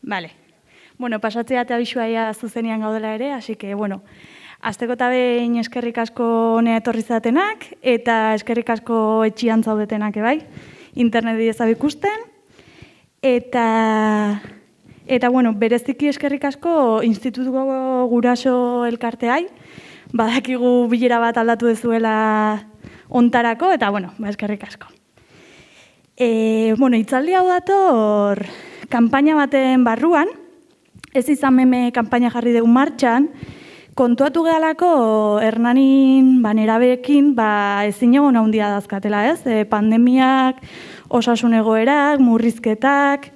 Vale. Bueno, pasatzea eta abisuaia zuzenean gaudela ere, así que, bueno, azteko eta behin eskerrik asko honea etorri zatenak, eta eskerrik asko etxian zaudetenak, bai, internet bidez ikusten, eta, bueno, bereziki eskerrik asko institutuko guraso elkarteai, badakigu bilera bat aldatu dezuela ontarako, eta, bueno, eskerrik asko. Bueno, hitzaldi hau dator kanpaina baten barruan, ez izan meme kanpaina jarri dugu martxan, kontuatu gehalako Hernanin nerabeekin ezin egon handia dazkatela, ez? Pandemiak, osasun egoerak, murrizketak,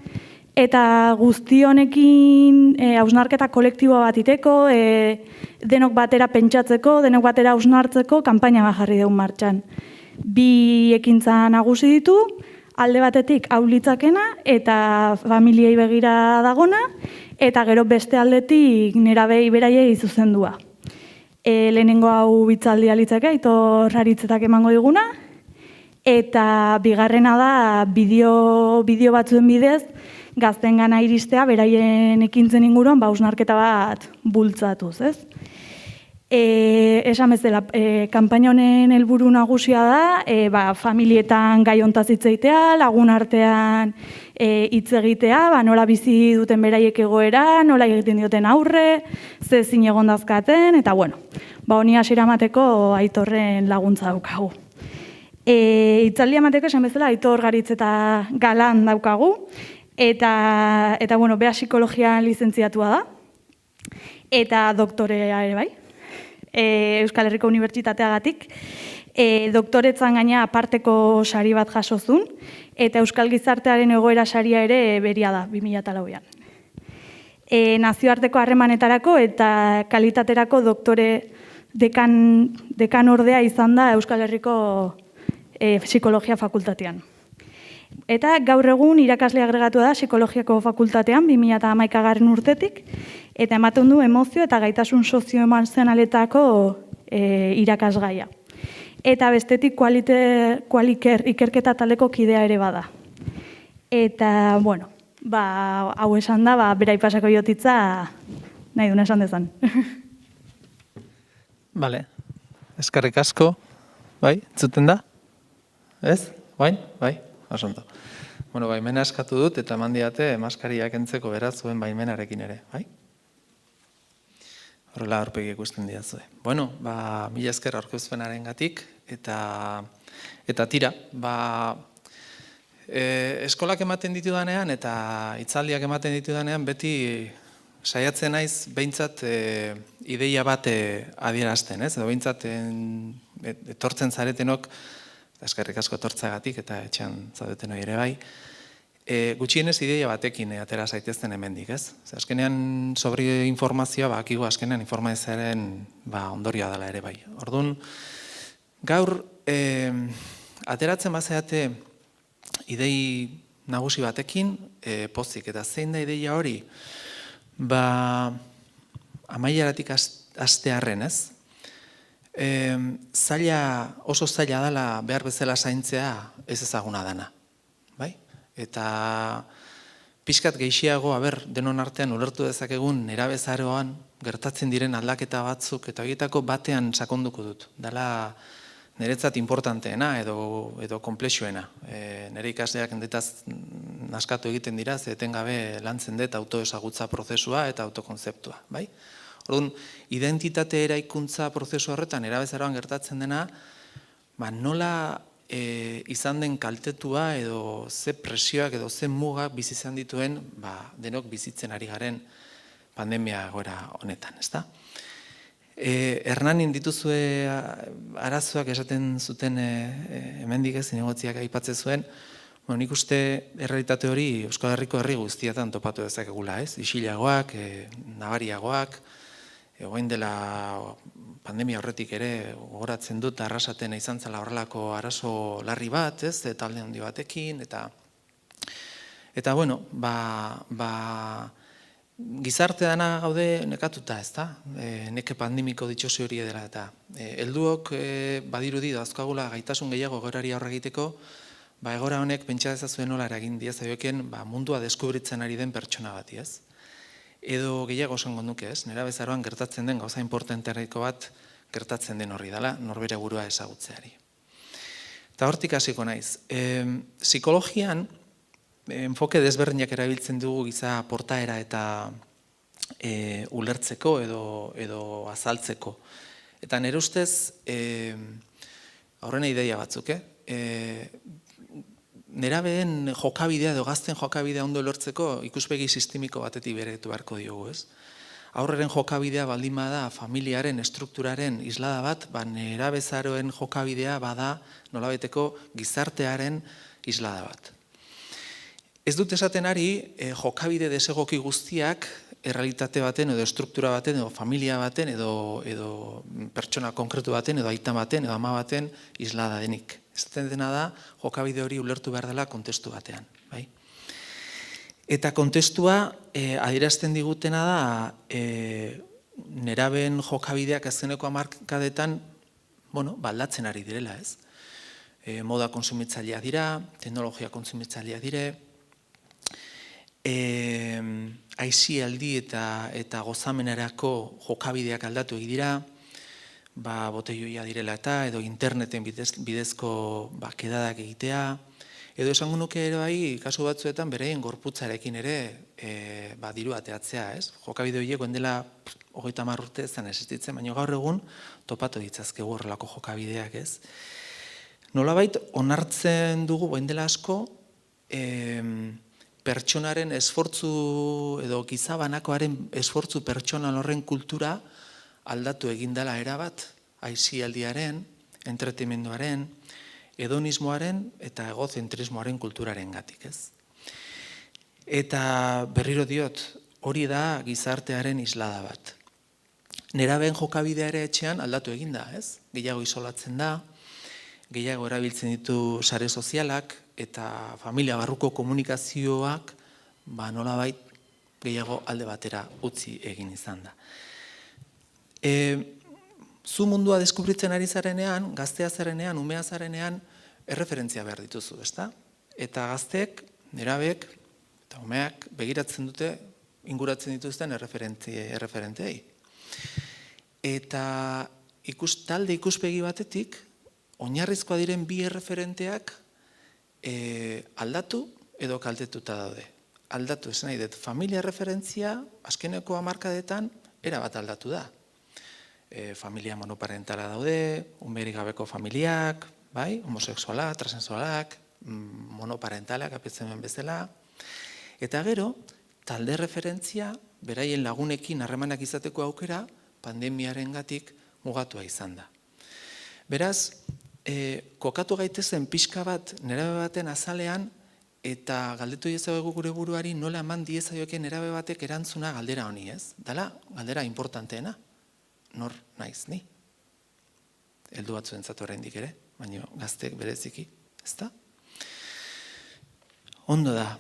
eta guzti honekin hausnarketa kolektibo bat iteko, denok batera pentsatzeko, denok batera hausnartzeko kanpaina bat jarri dugu martxan. Bi ekintza nagusi ditu, alde batetik hau litzakena eta familiei begira dagona, eta gero beste aldetik nerabei beraiei zuzendua. Lehenengo hau hitzaldia litzake, Aitor Aritzetak emango diguna, eta bigarrena da bideo batzuen bidez gazteengana iristea beraien ekintzen inguruan hausnarketa bat bultzatuz, ez? Esan bezala, kanpaina honen helburu nagusia da, familietan gai hontaz hitz egitea, lagun artean hitz egitea, nola bizi duten beraiek egoera, nola egiten dioten aurre, ze ezin egon dazkaten, eta bueno, honi hasiera emateko Aitorren laguntza daukagu. Hitzaldia emateko esan bezala Aitor Garitz eta Galan daukagu, eta bueno, bea psikologian lizentziatua da, eta doktorea ere bai. Euskal Herriko Unibertsitateagatik, doktoretzan gaina aparteko sari bat jasozun, eta Euskal Gizartearen egoera saria ere beria da, 2004an. Nazioarteko harremanetarako eta kalitaterako doktore dekan ordea izan da Euskal Herriko Psikologia Fakultatean. Eta gaur egun irakasle agregatu da Psikologiako Fakultatean 2011 urtetik, eta ematen du emozio eta gaitasun sozioemozionaletako irakasgaia. Eta bestetik Qualiker ikerketa taldeko kidea ere bada. Eta, bueno, hau esan da, bera ipasako jotitza nahi duna esan dezan. Bale, eskerrik asko, bai, entzuten da? Ez? Bai? Osondo. Bueno, baimena eskatu dut eta eman diate maskariak entzeko beraz zuen baimenarekin ere, bai? Horrela aurpegi ikusten diazue. Bueno, mila esker aurkezpenarengatik eta tira, eskolak ematen ditudanean eta hitzaldiak ematen ditudanean beti saiatzen naiz behintzat ideia bat adierazten, ez? Edo behintzat etortzen zaretenok, eskerrik asko etortzeagatik eta etxean zaudeten hori ere bai, gutxienez ideia batekin atera zaitezten hemendik, ez? Azkenean sobre informazioa, akigu azkenean informazioaren ondorioa dela ere bai. Orduan, gaur ateratzen bazeate idei nagusi batekin, pozik, eta zein da ideia hori, amaieratik hastearren, ez? Oso zaila dela behar bezala zaintzea ez ezaguna dana. Eta pixkat gehiago, denon artean ulertu dezakegun nerabezaroan gertatzen diren aldaketa batzuk eta horietako batean sakonduko dut. Dela niretzat importanteena edo komplexuena. Nire ikasleak endetaz naskatu egiten dira, ze etengabe lantzen dut autoesagutza prozesua eta autokonzeptua. Orduan, identitate eraikuntza prozesu horretan nerabezaroan gertatzen dena, nola izan den kaltetua edo ze presioak edo ze mugak bizi izan dituen denok bizitzen ari garen pandemia egoera honetan, ezta? Hernanin dituzue arazoak esaten zuten hemendik ez, zinegotziak aipatzen zuen, nik uste errealitate hori Euskal Herriko herri guztietan topatu dezakegula, ez? Isilagoak, nabariagoak, egoin dela pandemia horretik ere gogoratzen dut arrasaten izan zela horrelako arazo larri bat, ez, talde handi batekin, eta bueno, gizarte dana gaude nekatuta, ez da? Neke pandemiko ditxosi hori dela eta. Helduok badirudi dauzkagula gaitasun gehiago egoerari aurre egiteko, egoera honek pentsa dezazuen nola eragin diezaioken mundua deskubritzen ari den pertsona bati, ez? Edo gehiago esango nuke, ez? Nerabezaroan gertatzen den gauza importanteriko bat gertatzen den horri dela, norbere burua ezagutzeari. Eta hortik hasiko naiz. Psikologian, enfoke desberdinak erabiltzen dugu giza portaera eta ulertzeko edo azaltzeko. Eta nire ustez, horrena ideia batzuk, nerabeen jokabidea edo gazten jokabidea ondo lortzeko ikuspegi sistemiko batetik beretu beharko diogu, ez? Aurreren jokabidea baldin bada familiaren, estrukturaren islada bat, nerabezaroen jokabidea bada nolabaiteko gizartearen islada bat. Ez dut esaten ari, jokabide desegoki guztiak errealitate baten edo estruktura baten edo familia baten edo pertsona konkretu baten edo aita baten edo ama baten islada denik. Esaten dena da, jokabide hori ulertu behar dela kontestu batean. Bai? Eta kontestua adierazten digutena da nerabeen jokabideak azkeneko hamarkadetan aldatzen ari direla, ez? Moda kontsumitzailea dira, teknologia kontsumitzailea dire, aisialdi eta gozamenerako jokabideak aldatu egi dira, boteioia direla edo interneten bidezko kedadak egitea, edo esango nuke ere bai, kasu batzuetan bereien gorputzarekin ere diru ateatzea, ez? Jokabide horiek dela 30 urte ez existitzen, baina gaur egun topatu ditzazkegu horrelako jokabideak, ez? Nolabait onartzen dugu dela asko pertsonaren esfortzu edo gizabanakoaren esfortzu pertsonal horren kultura aldatu egin dela erabat, aisialdiaren, entretenimenduaren, hedonismoaren eta egozentrismoaren kulturaren gatik, ez? Eta berriro diot, hori da gizartearen islada bat. Nerabeen jokabidea ere etxean aldatu egin da, ez? Gehiago isolatzen da, gehiago erabiltzen ditu sare sozialak eta familia barruko komunikazioak nolabait gehiago alde batera utzi egin izan da. Zu mundua deskubritzen ari zarenean, gaztea zarenean, umea zarenean, erreferentzia behar dituzu, ezta? Eta gazteek, nerabek eta umeak begiratzen dute, inguratzen dituzten erreferenteei. Eta talde ikuspegi batetik, oinarrizkoa diren bi erreferenteak aldatu edo kaltetuta daude. Aldatu esan nahi dut, familia referentzia azkeneko hamarkadetan erabat aldatu da. Familia monoparentala daude, umerik gabeko familiak, homosexualak, transexualak, monoparentalak apetzen bezala. Eta gero, talde referentzia, beraien lagunekin harremanak izateko aukera, pandemiarengatik mugatua izan da. Beraz, kokatu gaitezen pixka bat nerabe baten azalean, eta galdetu diezagu gure buruari nola eman diezaioken nerabe batek erantzuna galdera honi, ez? Dala, galdera importanteena. Nor naiz ni? Heldu batzuentzat oraindik ere, baina gazteek bereziki, ezta? Ondo da.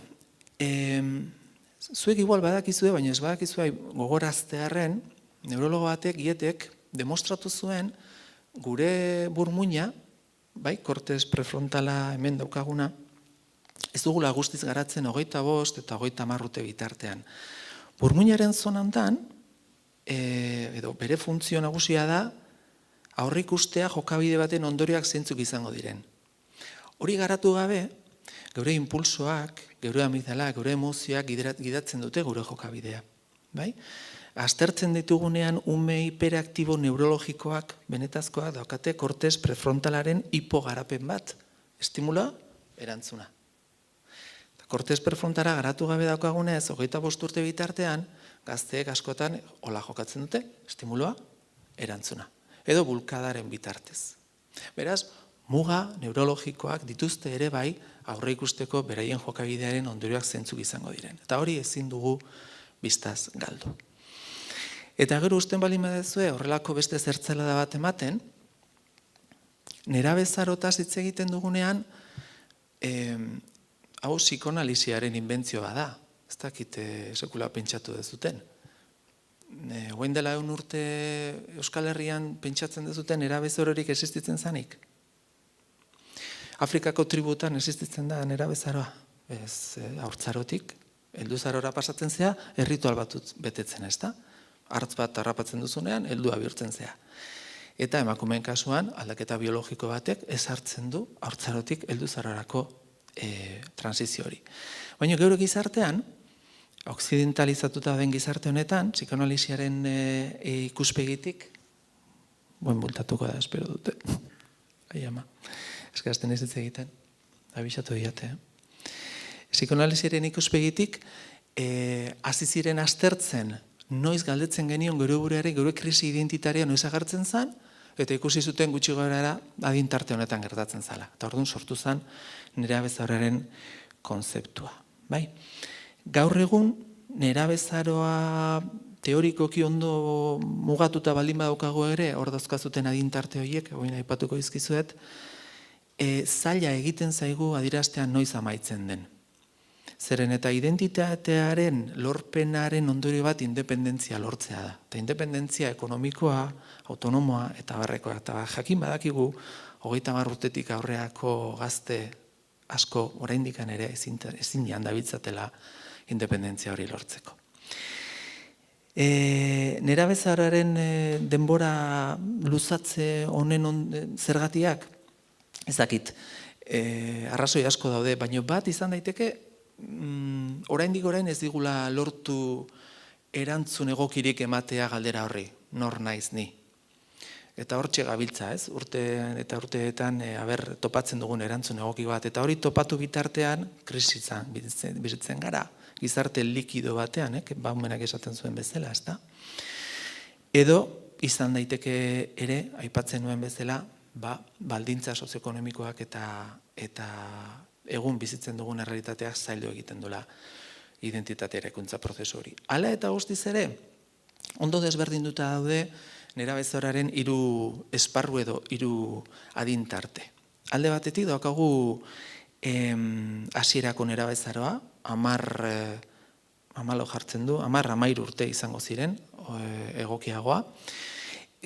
Zuek igual badakizue, baina ez badakizue gogoraztearren, neurologo batek, Gietek, demostratu zuen gure burmuina, kortez prefrontala hemen daukaguna, ez dugula guztiz garatzen 25 eta 30 urte bitartean. Burmuinaren zonantan, edo bere funtzio nagusia da, aurreikustea jokabide baten ondorioak zeintzuk izango diren. Hori garatu gabe, geure impulsoak, geure amigdalak, geure emozioak gidatzen dute gure jokabidea. Aztertzen ditugunean ume hiperaktibo neurologikoak, benetazkoak daukate kortez prefrontalaren hipogarapen bat. Estimula, erantzuna. Kortez prefrontala garatu gabe daukagunez, 25 urte bitartean, gazteek askotan hola jokatzen dute, estimulua, erantzuna. Edo bulkadaren bitartez. Beraz, muga neurologikoak dituzte ere bai aurre ikusteko beraien jokabidearen ondorioak zeintzuk izango diren. Eta hori ezin dugu biztaz galdu. Eta gero usten baldin baduzue horrelako beste zertzelada bat ematen, nerabezarotaz hitz egiten dugunean, hau psikoanalisiaren inbentzioa da. ez dakit sekula pentsatu dezuten. Oain dela 100 urte Euskal Herrian pentsatzen dezuten nerabezororik existitzen zanik? Afrikako tributan existitzen da nerabezaroa. Ez, haurtzarotik, helduzarora pasatzen zea, erritual bat betetzen, ez da? Hartz bat harrapatzen duzunean, heldua bihurtzen zea. Eta emakumeen kasuan, aldaketa biologiko batek ezartzen du haurtzarotik helduzarorako transizio hori. Baina geure gizartean, okzidentalizatuta den gizarte honetan, psikoanalisiaren ikuspegitik, bultatuko da, espero dute. Ai ama, eskazten ez ditz egiten, abisatu diate. Psikoanalisiaren ikuspegitik, hasi ziren aztertzen, noiz galdetzen genion geure buruari, geure krisi identitaria noiz agertzen zen, eta ikusi zuten gutxi gorara adintarte honetan gertatzen zala. Eta orduan sortu zen nerabezaroaren konzeptua. Bai? Gaur egun, nerabezaroa teorikoki ondo mugatuta baldin badaukago ere, hor dauzkazuten adintarte horiek, oin aipatuko izkizuet, zaila egiten zaigu adieraztean noiz amaitzen den. Zeren eta identitatearen lorpenaren ondorio bat independentzia lortzea da. Eta independentzia ekonomikoa, autonomoa eta barrekoa. Eta jakin badakigu, 30 urtetik aurreako gazte asko oraindikan ere ezin jandabitzatela independentzia hori lortzeko. Nerabezaroaren denbora luzatze honen zergatiak, ez dakit, arrazoi asko daude, baina bat izan daiteke, oraindik orain ez digula lortu erantzun egokirik ematea galdera horri, nor naiz ni. Eta hortxe gabiltza, ez? Urteetan topatzen dugun erantzun egoki bat. Eta hori topatu bitartean, krisitzan bizitzen gara. Gizarte likido batean, Baumanek esaten zuen bezala, ez da? Edo, izan daiteke ere, aipatzen nuen bezala, baldintza sozioekonomikoak eta egun bizitzen dugun errealitateak zaildu egiten duela identitate eraikuntza prozesu hori. Hala eta guztiz ere, ondo desberdinduta daude nerabezoraren 3 esparru edo 3 adintarte. Alde batetik daukagu hasierako nerabezaroa, 10 jartzen du, 13 urte izango ziren, egokiagoa.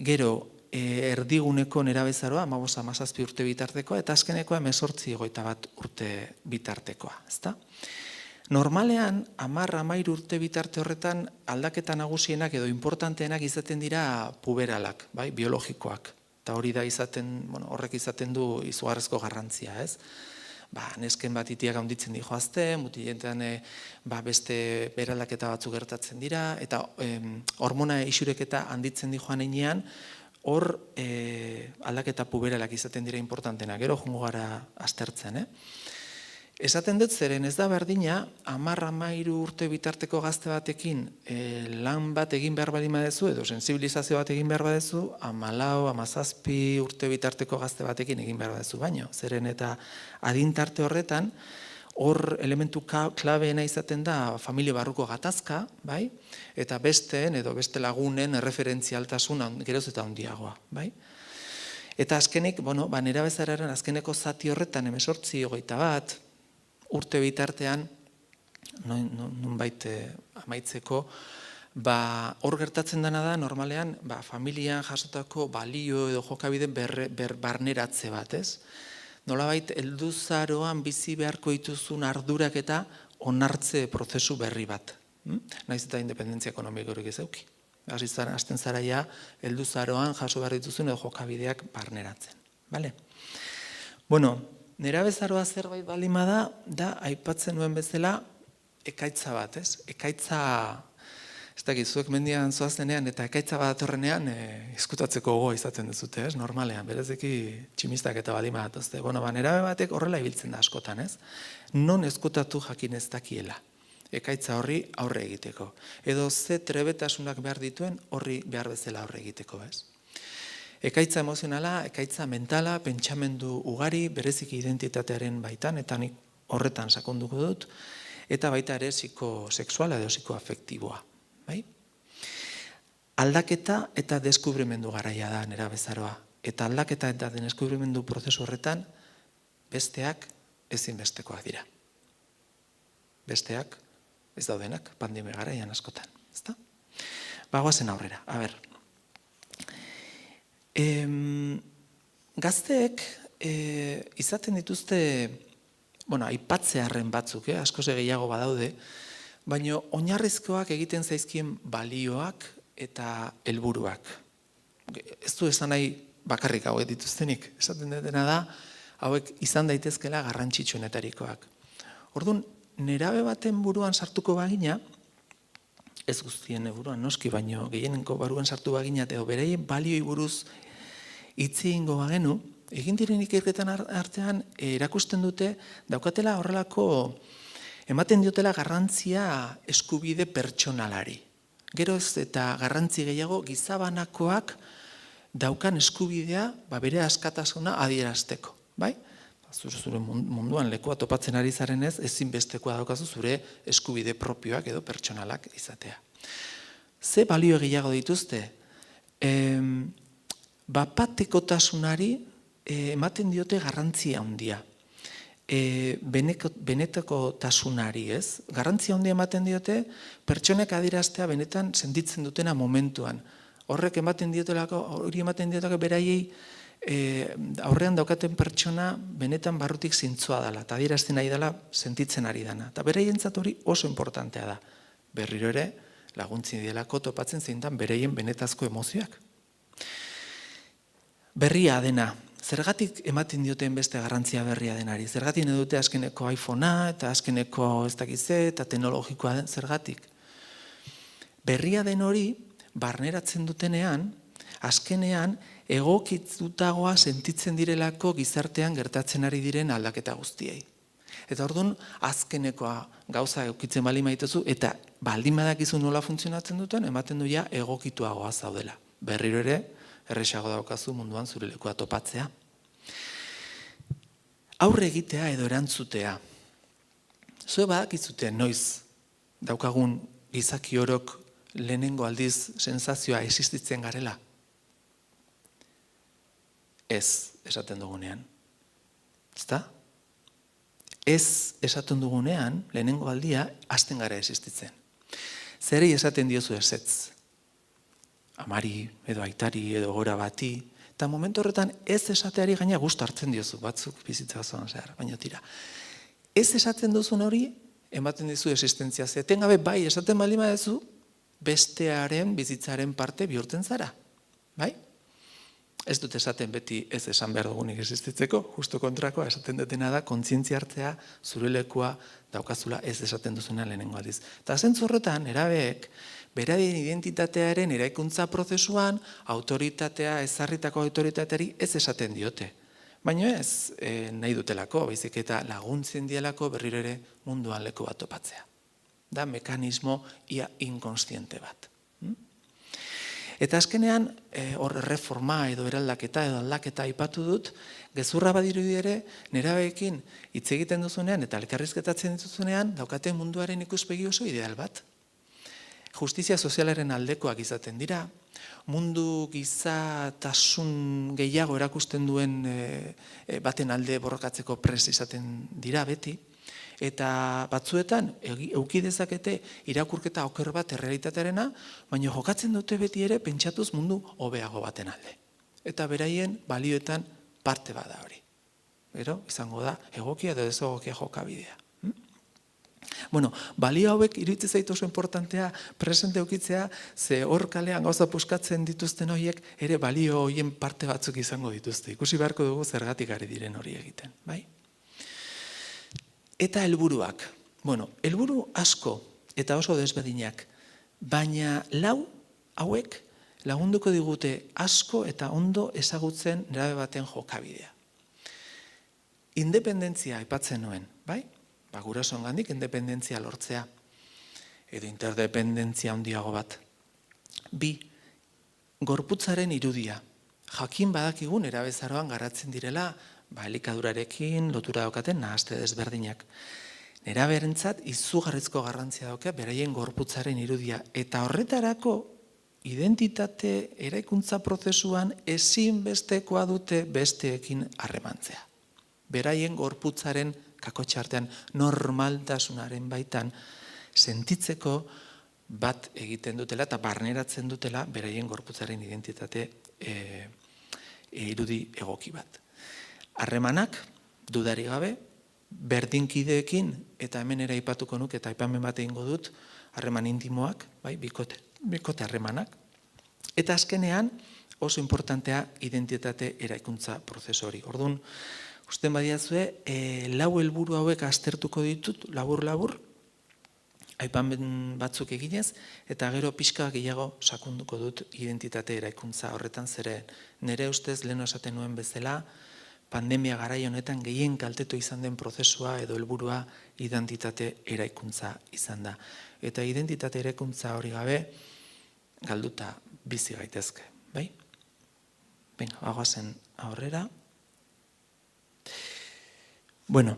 Gero, erdiguneko nerabezaroa, 15-17 urte bitartekoa, eta azkenekoa 18-21 urte bitartekoa, ezta? Normalean, 10-13 urte bitarte horretan aldaketa nagusienak edo importanteenak izaten dira puberalak, bai, biologikoak. Eta hori da horrek izaten du izugarrizko garrantzia, ez? Nesken bat itiak handitzen di joazte, mutiletan beste beraldaketa batzuk gertatzen dira, eta hormona isureketa handitzen di joan einean, hor aldaketa puberalak izaten dira importantenak, gero jungo gara aztertzen, Esaten dut zeren ez da berdina, 10-13 urte bitarteko gazte batekin lan bat egin behar baldin badezu, edo sensibilizazio bat egin behar badezu, 14-17 urte bitarteko gazte batekin egin behar badezu baino. Zeren eta adintarte horretan, hor elementu klabeena izaten da familia barruko gatazka, bai? Eta besteen edo beste lagunen erreferentzialtasun geroz eta handiagoa, bai? Eta azkenik, nerabezararen azkeneko zati horretan 18-21 urte bitartean, nunbait amaitzeko, hor gertatzen dena da, normalean, familian jasotako balio edo jokabide barneratze bat, ez? Nolabait, helduzaroan bizi beharko dituzun ardurak eta onartze prozesu berri bat. Naiz eta independentzia ekonomikorik ez euki. Hasten zara ja, helduzaroan jaso behar dituzun edo jokabideak barneratzen. Bale? Nerabezaroa zerbait balima da aipatzen nuen bezala ekaitza bat, ez? Ekaitza, ez dakit, zuek mendian zoazenean eta ekaitza bat atorrenean eskutatzeko gogoa izaten duzute, ez? Normalean, bereziki tximistak eta balima datozte. Nerabe batek horrela ibiltzen da askotan, ez? Non eskutatu jakin ez dakiela. Ekaitza horri aurre egiteko. Edo ze trebetasunak behar dituen horri behar bezala aurre egiteko, ez? Ekaitza emozionala, ekaitza mentala, pentsamendu ugari, bereziki identitatearen baitan, eta nik horretan sakonduko dut, eta baita ere psikosexuala edo psikoafektiboa. Aldaketa eta deskubrimendu garaia da nerabezaroa. Eta aldaketa eta deskubrimendu prozesu horretan, besteak ezinbestekoak dira. Besteak ez daudenak, pandemia garaian askotan, ezta? Bagoazen aurrera, a ber. Gazteek izaten dituzte, aipatzearren batzuk, askoz gehiago badaude, baina oinarrizkoak egiten zaizkien balioak eta helburuak. Ez du esan nahi bakarrik hauek dituztenik, esaten dutena da, hauek izan daitezkela garrantzitsuenetarikoak. Orduan, nerabe baten buruan sartuko bagina, ez guztien buruan noski, baino gehienenko baruan sartu bagina, edo beraien balioi buruz hitz egingo bagenu, egin diren ikerketan artean erakusten dute daukatela horrelako, ematen diotela garrantzia eskubide pertsonalari. Geroz eta garrantzi gehiago gizabanakoak daukan eskubidea bere askatasuna adierazteko, bai? Zure munduan lekua topatzen ari zarenez, ezinbestekoa daukazu zure eskubide propioak edo pertsonalak izatea. Ze balio gehiago dituzte? Bapatekotasunari ematen diote garrantzia handia. Benetako tasunari, ez? Garrantzia handia ematen diote pertsonek adieraztea benetan sentitzen dutena momentuan. Horrek ematen diotelako beraiei aurrean daukaten pertsona benetan barrutik zintzoa dela, eta adierazten nahi dela sentitzen ari dana. Eta beraientzat hori oso importantea da. Berriro ere laguntzen dielako topatzen zeintan beraien benetazko emozioak. Berria dena. Zergatik ematen dioten beste garrantzia berria denari? Zergatik dute azkeneko iPhonea eta azkeneko ez dakize eta teknologikoa den zergatik? Berria den hori barneratzen dutenean, azkenean egokitutagoa sentitzen direlako gizartean gertatzen ari diren aldaketa guztiei. Eta orduan azkenekoa gauza egokitzen baldin maitezu eta baldin badakizu nola funtzionatzen duten, ematen du ja egokituagoa zaudela. Berriro ere, erresago daukazu munduan zure lekua topatzea. Aurre egitea edo erantzutea. Zue badakizute noiz daukagun gizaki orok lehenengo aldiz sensazioa existitzen garela? Ez esaten dugunean. Ezta? Ez esaten dugunean, lehenengo aldia, hasten gara existitzen. Zeri esaten diozu ezetz? Amari, edo aitari, edo gora bati, eta momentu horretan ez esateari gaina gustu hartzen diozu, batzuk bizitza osoan zehar, baina tira. Ez esaten duzun hori, ematen dizu existentzia. Etengabe bai esaten baldin baduzu, bestearen bizitzaren parte bihurtzen zara. Bai? Ez dut esaten beti ez esan behar dugunik existitzeko, justo kontrakoa esaten dutena da, kontzientzia hartzea, zure lekua daukazula ez esaten duzuna lehenengo aldiz. Eta zentzu horretan, erabeek, beraien identitatearen eraikuntza prozesuan, autoritatea, ezarritako autoritateari ez esaten diote. Baina ez nahi dutelako, baizik eta laguntzen dielako berriro ere munduan leku bat topatzea. Da mekanismo ia inkonstiente bat. Eta azkenean, hor reforma edo eraldaketa edo aldaketa aipatu dut, gezurra badirudi ere, nerabeekin hitz egiten duzunean eta elkarrizketatzen dituzunean, daukaten munduaren ikuspegi oso ideal bat. Justizia sozialaren aldekoak izaten dira, mundu gizatasun gehiago erakusten duen baten alde borrokatzeko prest izaten dira beti, eta batzuetan eduki dezakete irakurketa oker bat errealitatearena, baina jokatzen dute beti ere pentsatuz mundu hobeago baten alde. Eta beraien balioetan parte bada hori. Gero, izango da, egokia edo desegokia jokabidea. Bueno, balio hauek iruditzen zait oso importantea presente eukitzea, ze hor kalean gauza puskatzen dituzten horiek ere balio horien parte batzuk izango dituzte. Ikusi beharko dugu zergatik ari diren hori egiten, bai? Eta helburuak. Bueno, helburu asko eta oso desberdinak, baina lau hauek lagunduko digute asko eta ondo ezagutzen nerabe baten jokabidea. Independentzia aipatzen nuen, bai? Gurasoengandik independentzia lortzea edo interdependentzia handiago bat. 2. Gorputzaren irudia. Jakin badakigun nerabezaroan garatzen direla, elikadurarekin lotura daukaten nahaste desberdinak. Neraberentzat izugarrizko garrantzia dauka beraien gorputzaren irudia eta horretarako identitate eraikuntza prozesuan ezinbestekoa dute besteekin harremantzea. Beraien gorputzaren kakotxartean normaltasunaren baitan sentitzeko bat egiten dutela eta barneratzen dutela beraien gorputzaren identitate irudi egoki bat. Harremanak, dudari gabe, berdinkideekin, eta hemen ere aipatuko nuke eta aipamen bat egingo dut, harreman intimoak, bai, bikote harremanak, eta azkenean oso importantea identitate eraikuntza prozesu hori. Orduan, usten badiazue, 4 helburu hauek aztertuko ditut, labur-labur, aipamen batzuk eginez, eta gero pixka gehiago sakunduko dut identitate eraikuntza horretan, zere nire ustez lehen esaten nuen bezala, pandemia garai honetan gehien kaltetu izan den prozesua edo helburua identitate eraikuntza izan da. Eta identitate eraikuntza hori gabe, galduta bizi gaitezke, bai? Venga, bagoazen aurrera. Bueno,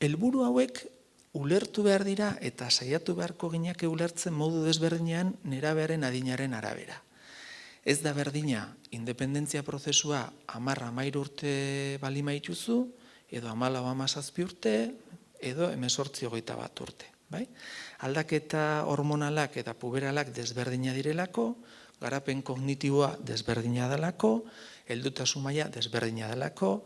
helburu hauek ulertu behar dira eta saiatu beharko gineke ulertzen modu desberdinean nerabearen adinaren arabera. Ez da berdina, independentzia prozesua 10-13 urte balima dituzu, edo 14-17 urte, edo 18-21 urte. Bai? Aldaketa hormonalak eta puberalak desberdina direlako, garapen kognitiboa desberdina delako, heldutasun maila desberdina delako,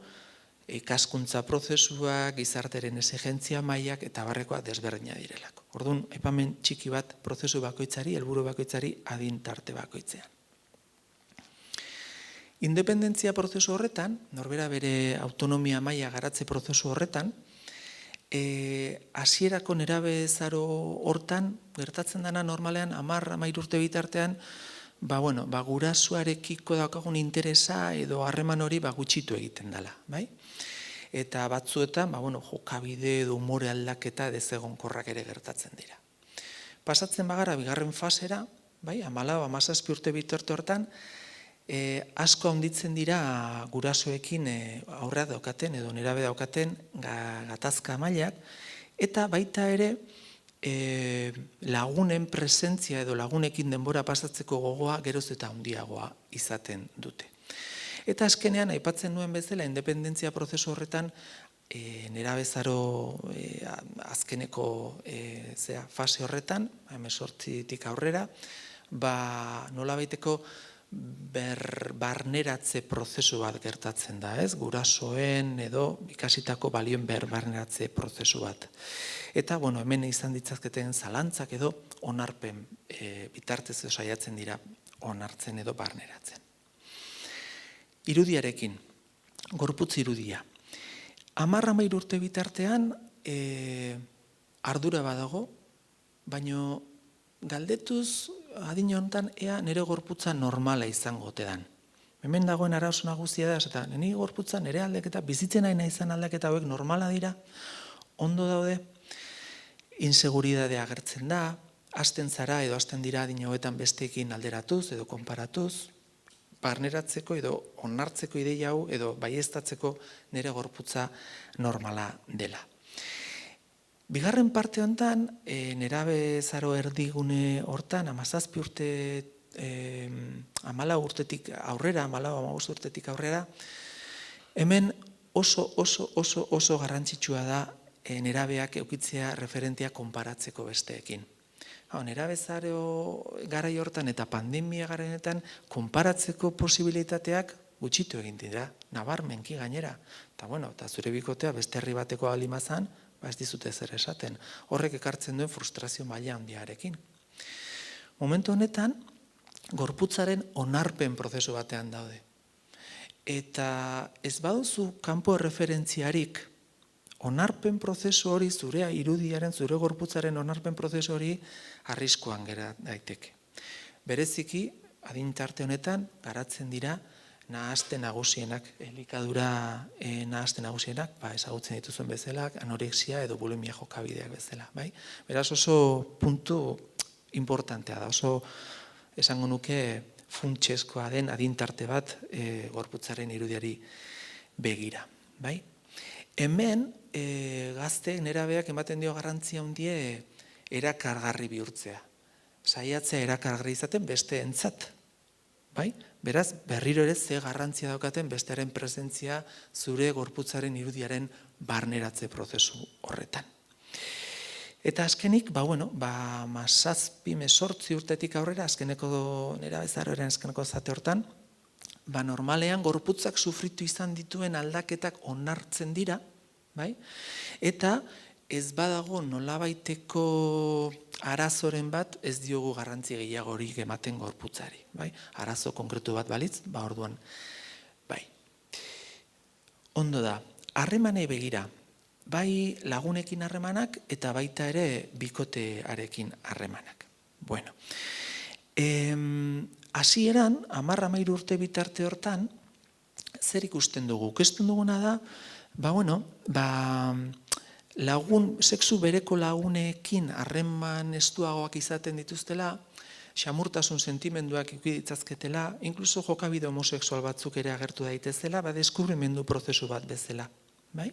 ikaskuntza prozesua, gizarteren exigentzia mailak eta barrekoa desberdina direlako. Orduan, aipamen txiki bat prozesu bakoitzari, helburu bakoitzari adin tarte bakoitzean. Independentzia prozesu horretan, norbera bere autonomia maila garatze prozesu horretan, hasierako nerabezaro hortan, gertatzen dena normalean 10-13 urte bitartean, gurasoarekiko daukagun interesa edo harreman hori gutxitu egiten dela, bai? Eta batzuetan, jokabide edo umore aldaketa desegonkorrak ere gertatzen dira. Pasatzen bagara bigarren fasera, bai, 14-17 urte bitarte hortan, asko handitzen dira gurasoekin aurra daukaten edo nerabe daukaten gatazka mailak, eta baita ere lagunen presentzia edo lagunekin denbora pasatzeko gogoa geroz eta handiagoa izaten dute. Eta azkenean, aipatzen nuen bezala, independentzia prozesu horretan, nerabezaro azkeneko fase horretan, 18tik aurrera, nolabaiteko barneratze prozesu bat gertatzen da, ez? Gurasoen edo ikasitako balioen barneratze prozesu bat. Eta, hemen izan ditzazketen zalantzak edo onarpen bitartez saiatzen dira onartzen edo barneratzen. Irudiarekin, gorputz irudia. 10-13 urte bitartean ardura badago, baino galdetuz adin honetan ea nire gorputza normala izango ote dan. Hemen dagoen arazo nagusia da, eta nire gorputza nire aldaketa, bizitzen nahi izan aldaketa hauek normala dira, ondo daude, inseguridadea agertzen da, hasten zara edo hasten dira adin hauetan besteekin alderatuz edo konparatuz, barneratzeko edo onartzeko ideia hau edo baieztatzeko nire gorputza normala dela. Bigarren parte honetan, nerabezaro erdigune hortan, 17 urte, 14 urtetik aurrera, 15 urtetik aurrera, hemen oso garrantzitsua da nerabeak eukitzea referentia konparatzeko besteekin. Nerabezaro garai hortan eta pandemia garaienetan konparatzeko posibilitateak gutxitu egin dira, nabarmenki gainera. Eta zure bikotea beste herri bateko alimazan, ez dizute zer esaten. Horrek ekartzen duen frustrazio maila handiarekin. Momentu honetan, gorputzaren onarpen prozesu batean daude. Eta ez baduzu kanpo referentziarik, onarpen prozesu hori, zure irudiaren, zure gorputzaren onarpen prozesu hori arriskuan gera daiteke. Bereziki, adintarte honetan, garatzen dira nahaste nagusienak, elikadura nahaste nagusienak, ezagutzen dituzuen bezala, anorexia edo bulimia jokabideak bezala. Beraz oso puntu importantea da, oso esango nuke funtsezkoa den adintarte bat gorputzaren irudiari begira. Hemen gazteek nerabeak ematen dio garrantzia handie erakargarri bihurtzea. Saiatzea erakargarri izaten beste entzat. Beraz, berriro ere ze garrantzia daukaten bestearen presentzia zure gorputzaren irudiaren barneratze prozesu horretan. Eta azkenik, 7-8 urtetik aurrera, azkeneko nerabezaroaren azkeneko zate hortan, normalean gorputzak sufritu izan dituen aldaketak onartzen dira, bai? Eta ez badago nolabaiteko arazoren bat ez diogu garrantzi gehiagorik ematen gorputzari, bai? Arazo konkretu bat balitz, orduan, bai. Ondo da, harremanei begira, bai lagunekin harremanak eta baita ere bikotearekin harremanak. Bueno, hasieran 10-13 urte bitarte hortan, zer ikusten dugu? Ikusten duguna da, sexu bereko lagunekin harreman estuagoak izaten dituztela, xamurtasun sentimenduak ikuditzazketela, inkluso jokabide homosexual batzuk ere agertu daitezela, deskubrimendu prozesu bat bezala, bai?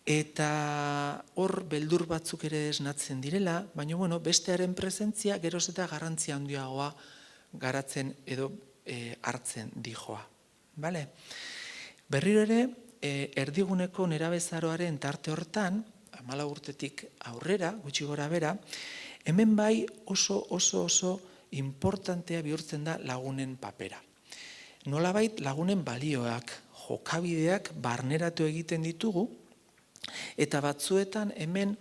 Eta hor beldur batzuk ere esnatzen direla, baina bestearen presentzia geroz eta garrantzia handiagoa garatzen edo hartzen dijoa. Berriro ere, erdiguneko nerabezaroaren tarte hortan, 14 urtetik aurrera, gutxi gora bera, hemen bai oso importantea bihurtzen da lagunen papera. Nolabait lagunen balioak, jokabideak barneratu egiten ditugu, eta batzuetan hemen,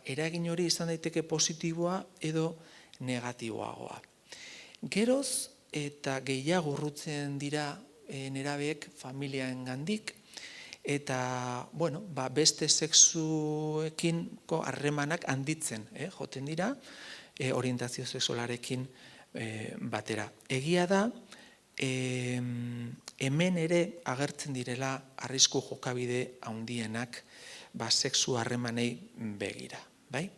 eragin hori izan daiteke positiboa edo negatiboagoa. Geroz eta gehiago urrutzen dira nerabeek familiaengandik eta beste sexuekinko harremanak handitzen, joten dira orientazio sexualarekin batera. Egia da, hemen ere agertzen direla arrisku jokabide handienak sexu harremanei begira, bai?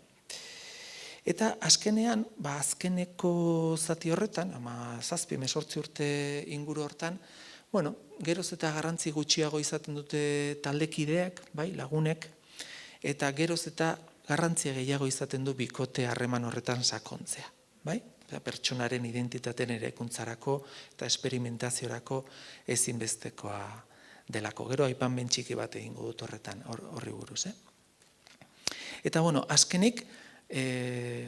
Eta azkenean, azkeneko zati horretan, 7-8 urte inguru hortan, geroz eta garrantzi gutxiago izaten dute taldekideak, lagunek, eta geroz eta garrantzia gehiago izaten du bikote harreman horretan sakontzea, bai? Pertsonaren identitateen eraikuntzarako eta esperimentaziorako ezinbestekoa delako. Gero aipamen txiki bat egingo dut horretan, horri buruz. Eta azkenik,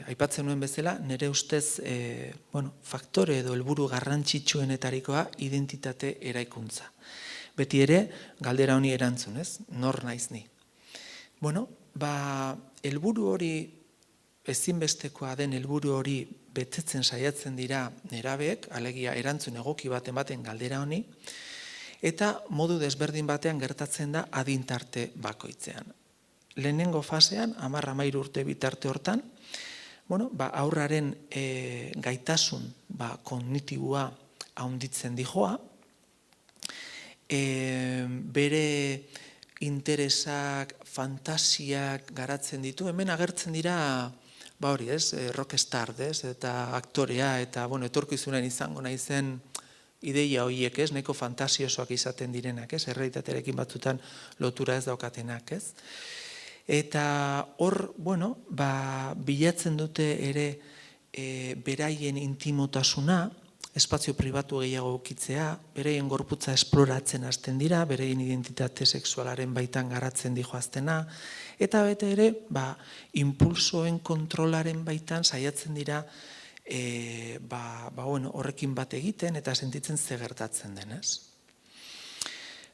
aipatzen nuen bezala, nire ustez faktore edo helburu garrantzitsuenetarikoa identitate eraikuntza. Beti ere, galdera honi erantzun, nor naiz ni. Helburu hori, ezinbestekoa den helburu hori betetzen saiatzen dira nerabeek, alegia erantzun egoki bat ematen galdera honi, eta modu desberdin batean gertatzen da adintarte bakoitzean. Lehenengo fasean, 10-13 urte bitarte hortan, aurraren gaitasun kognitiboa handitzen dijoa, bere interesak, fantasiak garatzen ditu, hemen agertzen dira rockstar, eta aktorea, eta etorkizunen izango naizen ideia horiek, nahiko fantasiosoak izaten direnak, errealitatearekin batzutan lotura ez daukatenak, Eta hor, bilatzen dute ere beraien intimotasuna, espazio pribatu gehiago ukitzea, beraien gorputza esploratzen hasten dira, beraien identitate sexualaren baitan garatzen dijoaztena, eta bete ere, impulsoen kontrolaren baitan saiatzen dira horrekin bat egiten eta sentitzen ze gertatzen denez.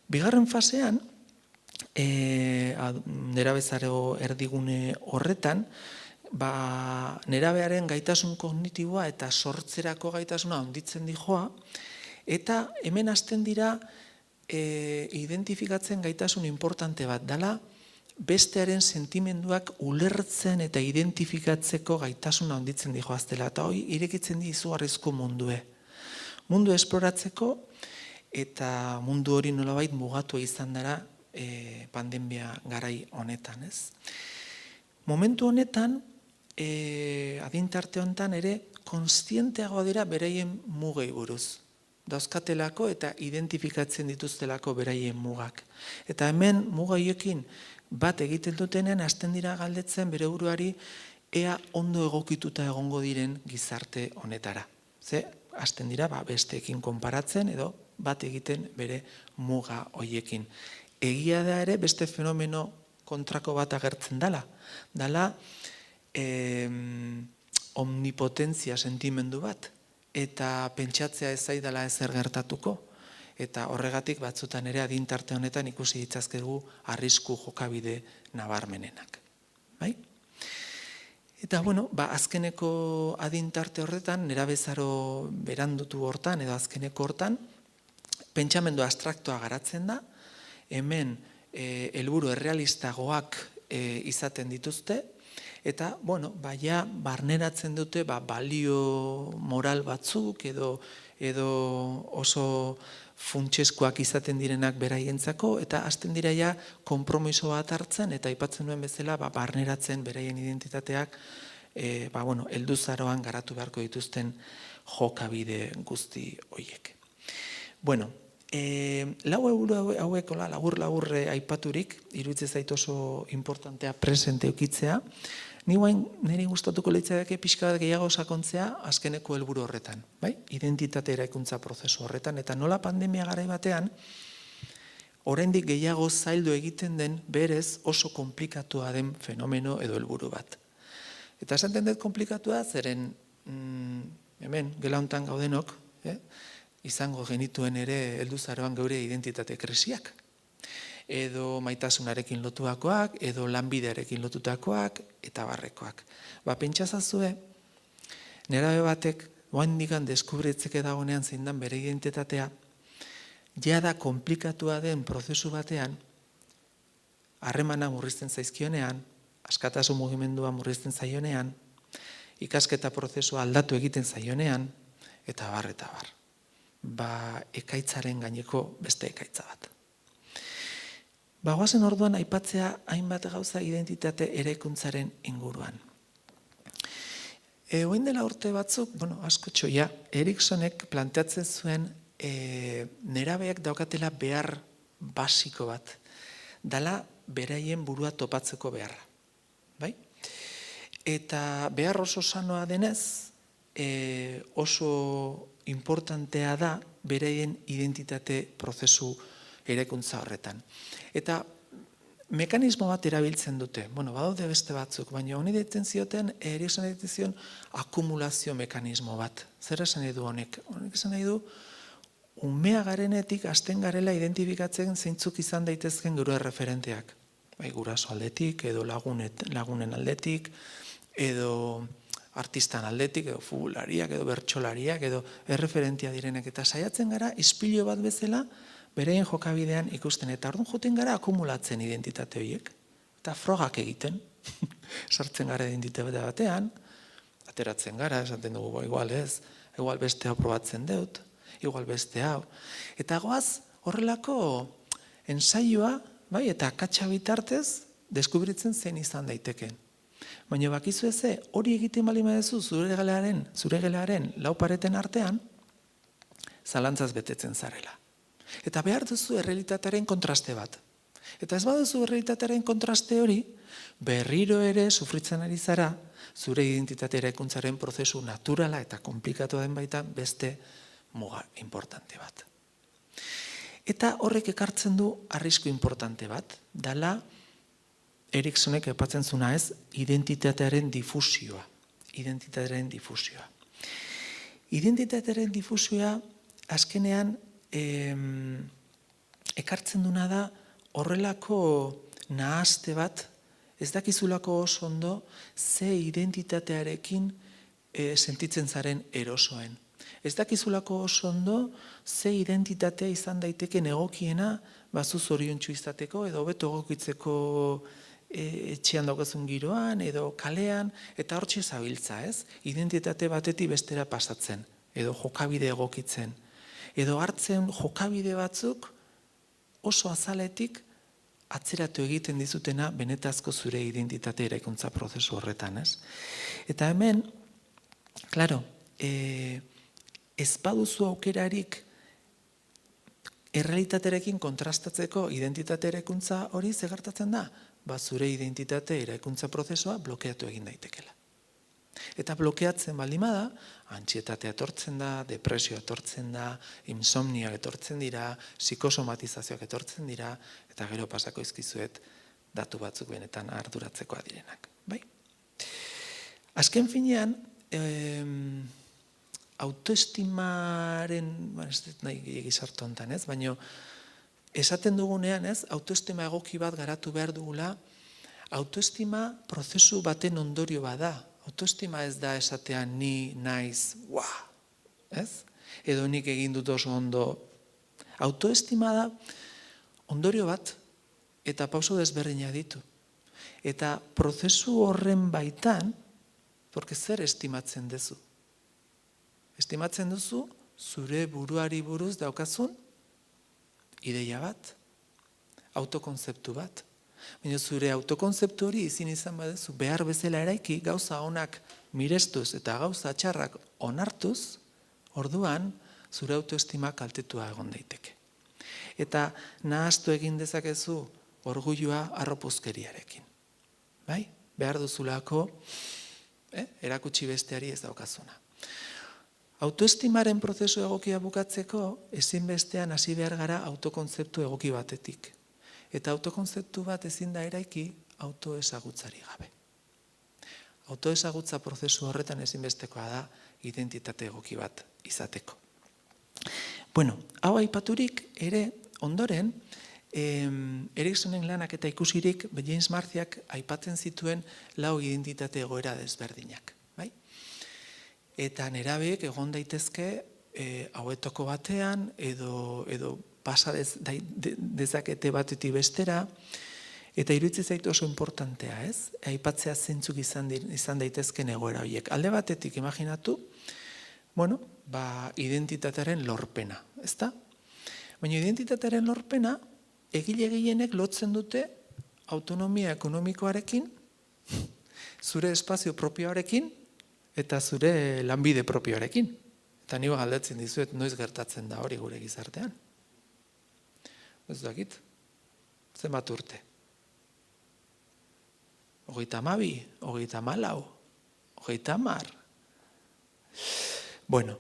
Bigarren fasean, nerabezaro erdigune horretan, nerabearen gaitasun kognitiboa eta sortzerako gaitasuna handitzen dijoa, eta hemen hasten dira identifikatzen gaitasun importante bat dela, bestearen sentimenduak ulertzen eta identifikatzeko gaitasuna handitzen dijoaztela, eta hori irekitzen di izugarrizko mundue. Mundu esploratzeko eta mundu hori nolabait mugatua izan dara pandemia garai honetan, Momentu honetan, adintarte honetan ere, kontzienteagoa dira beraien mugei buruz. Dauzkatelako eta identifikatzen dituztelako beraien mugak. Eta hemen mugaioekin bat egiten dutenean, hasten dira galdetzen bere buruari ea ondo egokituta egongo diren gizarte honetara. Hasten dira besteekin konparatzen edo bat egiten bere muga hoiekin. Egia da ere beste fenomeno kontrako bat agertzen dala. Dala omnipotentzia sentimendu bat, eta pentsatzea ez zaidala ezer gertatuko, eta horregatik batzutan ere adintarte honetan ikusi ditzazkegu arrisku jokabide nabarmenenak. Bai? Eta, azkeneko adintarte horretan, nerabezaro berandutu hortan, edo azkeneko hortan, pentsamendu abstraktoa garatzen da, hemen helburu errealistagoak izaten dituzte, eta, barneratzen dute balio moral batzuk, edo oso funtsezkoak izaten direnak beraientzako, eta hasten dira konpromiso bat hartzen, eta aipatzen duen bezala barneratzen beraien identitateak helduzaroan garatu beharko dituzten jokabide guzti horiek. Lau helburu hauek labur aipaturik, iruditzen zait oso importantea presente eukitzea, niri gustatuko litzateke pixka bat gehiago sakontzea azkeneko helburu horretan, identitate eraikuntza prozesu horretan, eta nola pandemia garai batean, oraindik gehiago zaildu egiten den berez oso konplikatua den fenomeno edo helburu bat. Eta esaten dut konplikatua, zeren hemen, gela hontan gaudenok, izango genituen ere helduzaroan geure identitate krisiak. Edo maitasunarekin lotuakoak, edo lanbidearekin lotutakoak, eta barrekoak. Pentsazazue, nerabe batek, oaindikan deskubritzeke dagonean zein dan bere identitatea, jada konplikatua den prozesu batean, harremana murrizten zaizkionean, askatasun mugimendua murrizten zaionean, ikasketa prozesua aldatu egiten zaionean, eta bar, eta bar. Ekaitzaren gaineko beste ekaitza bat. Goazen orduan aipatzea hainbat gauza identitate eraikuntzaren inguruan. Oin dela urte batzuk, askotxo, Eriksonek planteatzen zuen nerabeak daukatela behar basiko bat, dala beraien burua topatzeko beharra. Eta behar oso sanoa denez, oso importantea da beraien identitate prozesu eraikuntza horretan. Eta mekanismo bat erabiltzen dute. Badaude beste batzuk, baina honi deitzen zioten, Erikson deitzen zion akumulazio mekanismo bat. Zer esan nahi du honek? Honek esan nahi du, umea garenetik hasten garela identifikatzen zeintzuk izan daitezken gure referenteak. Guraso aldetik, edo lagunen aldetik, edo artistan aldetik, edo futbolariak, edo bertsolariak, edo erreferentia direnek. Eta saiatzen gara, ispilu bat bezala, bereien jokabidean ikusten, eta orduan joten gara akumulatzen identitate horiek, eta frogak egiten, sartzen gara identitate batean, ateratzen gara, esaten dugu, igual ez, igual beste hau probatzen dut, igual beste hau, eta goaz horrelako ensaioa, eta akatsa bitartez, deskubritzen zein izan daiteken. Baina bakizu eze, hori egiten bali madezu zure gelearen lau pareten artean, zalantzaz betetzen zarela. Eta behar duzu errealitatearen kontraste bat. Eta ez baduzu errealitatearen kontraste hori, berriro ere sufritzen ari zara, zure identitate eraikuntzaren prozesu naturala eta komplikatu den baita beste muga importante bat. Eta horrek ekartzen du arrisku importante bat, dala Eriksonek epatzen zuna ez, identitatearen difusioa. Identitatearen difusioa. Identitatearen difusioa azkenean ekartzen duna da horrelako nahazte bat, ez dakizulako oso ondo ze identitatearekin sentitzen zaren erosoen. Ez dakizulako oso ondo ze identitatea izan daiteken egokiena bazu zoriontsu izateko edo hobeto egokitzeko etxean daukazun giroan edo kalean, eta hortxe zabiltza, ez? Identitate batetik bestera pasatzen, edo jokabide egokitzen. Edo hartzen jokabide batzuk oso azaletik atzeratu egiten dizutena benetazko zure identitate eraikuntza prozesu horretan, ez? Eta hemen, klaro, ez baduzu aukerarik errealitatearekin kontrastatzeko identitate eraikuntza hori zegertatzen da? Zure identitate eraikuntza prozesua blokeatu egin daitekela. Eta blokeatzen baldima da, antsietatea etortzen da, depresioa etortzen da, insomnia etortzen dira, psikosomatizazioak etortzen dira, eta gero pasako izkizuet datu batzuk benetan arduratzekoa direnak. Bai? Azken finean, autoestimaren, ez dut nahi gehiagizartu hontan, ez? Baina esaten dugunean, ez? Autoestima egoki bat garatu behar dugula, autoestima prozesu baten ondorio bada. Autoestima ez da esatean ni naiz, ez? Edo nik egin dut oso ondo. Autoestima da ondorio bat eta pauso desberdina ditu. Eta prozesu horren baitan, porque zer estimatzen duzu? Estimatzen duzu zure buruari buruz daukazun ideia bat, autokonzeptu bat. Baina zure autokonzeptu hori ezin izan baduzu behar bezala eraiki gauza onak mirestuz eta gauza txarrak onartuz, orduan zure autoestima kaltetua egon daiteke. Eta nahastu egin dezakezu orgulloa harropuzkeriarekin. Bai? Behar duzulako erakutsi besteari ez daukazuna. Autoestimaren prozesu egokia bukatzeko ezinbestean hasi behar gara autokonzeptu egoki batetik. Eta autokonzeptu bat ezin da eraiki autoezagutzari gabe. Autoezagutza prozesu horretan ezinbestekoa da identitate egoki bat izateko. Bueno, hau aipaturik ere ondoren, Eriksonen lanak eta ikusirik James Martiak aipatzen zituen 4 identitate egoera desberdinak. Bai? Eta nerabeek egon daitezke hauetako batean edo pasa dezakete batetik bestera, eta iruditzen zait oso importantea, ez? Aipatzea zeintzuk izan daitezken egoera horiek. Alde batetik imaginatu, identitatearen lorpena, ezta? Baina identitatearen lorpena egile gehienek lotzen dute autonomia ekonomikoarekin, zure espazio propioarekin eta zure lanbide propioarekin. Eta nigo galdetzen dizuet noiz gertatzen da hori gure gizartean. Ez dakit, zenbat urte? 32, 34, 30. Bueno,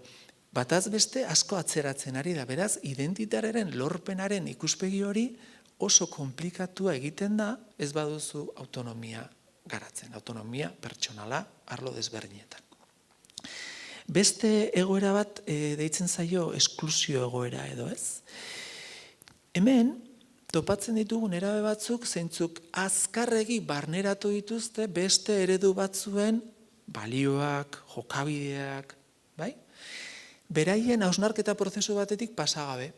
bataz beste asko atzeratzen ari da, beraz, identitatearen lorpenaren ikuspegi hori oso komplikatua egiten da, ez baduzu autonomia garatzen, autonomia pertsonala arlo desberdinetan. Beste egoera bat deitzen zaio esklusio egoera edo ez. Hemen, topatzen ditugu nerabe batzuk, zeintzuk azkarregi barneratu dituzte beste eredu batzuen balioak, jokabideak, bai? Beraien hausnarketa prozesu batetik pasagabe.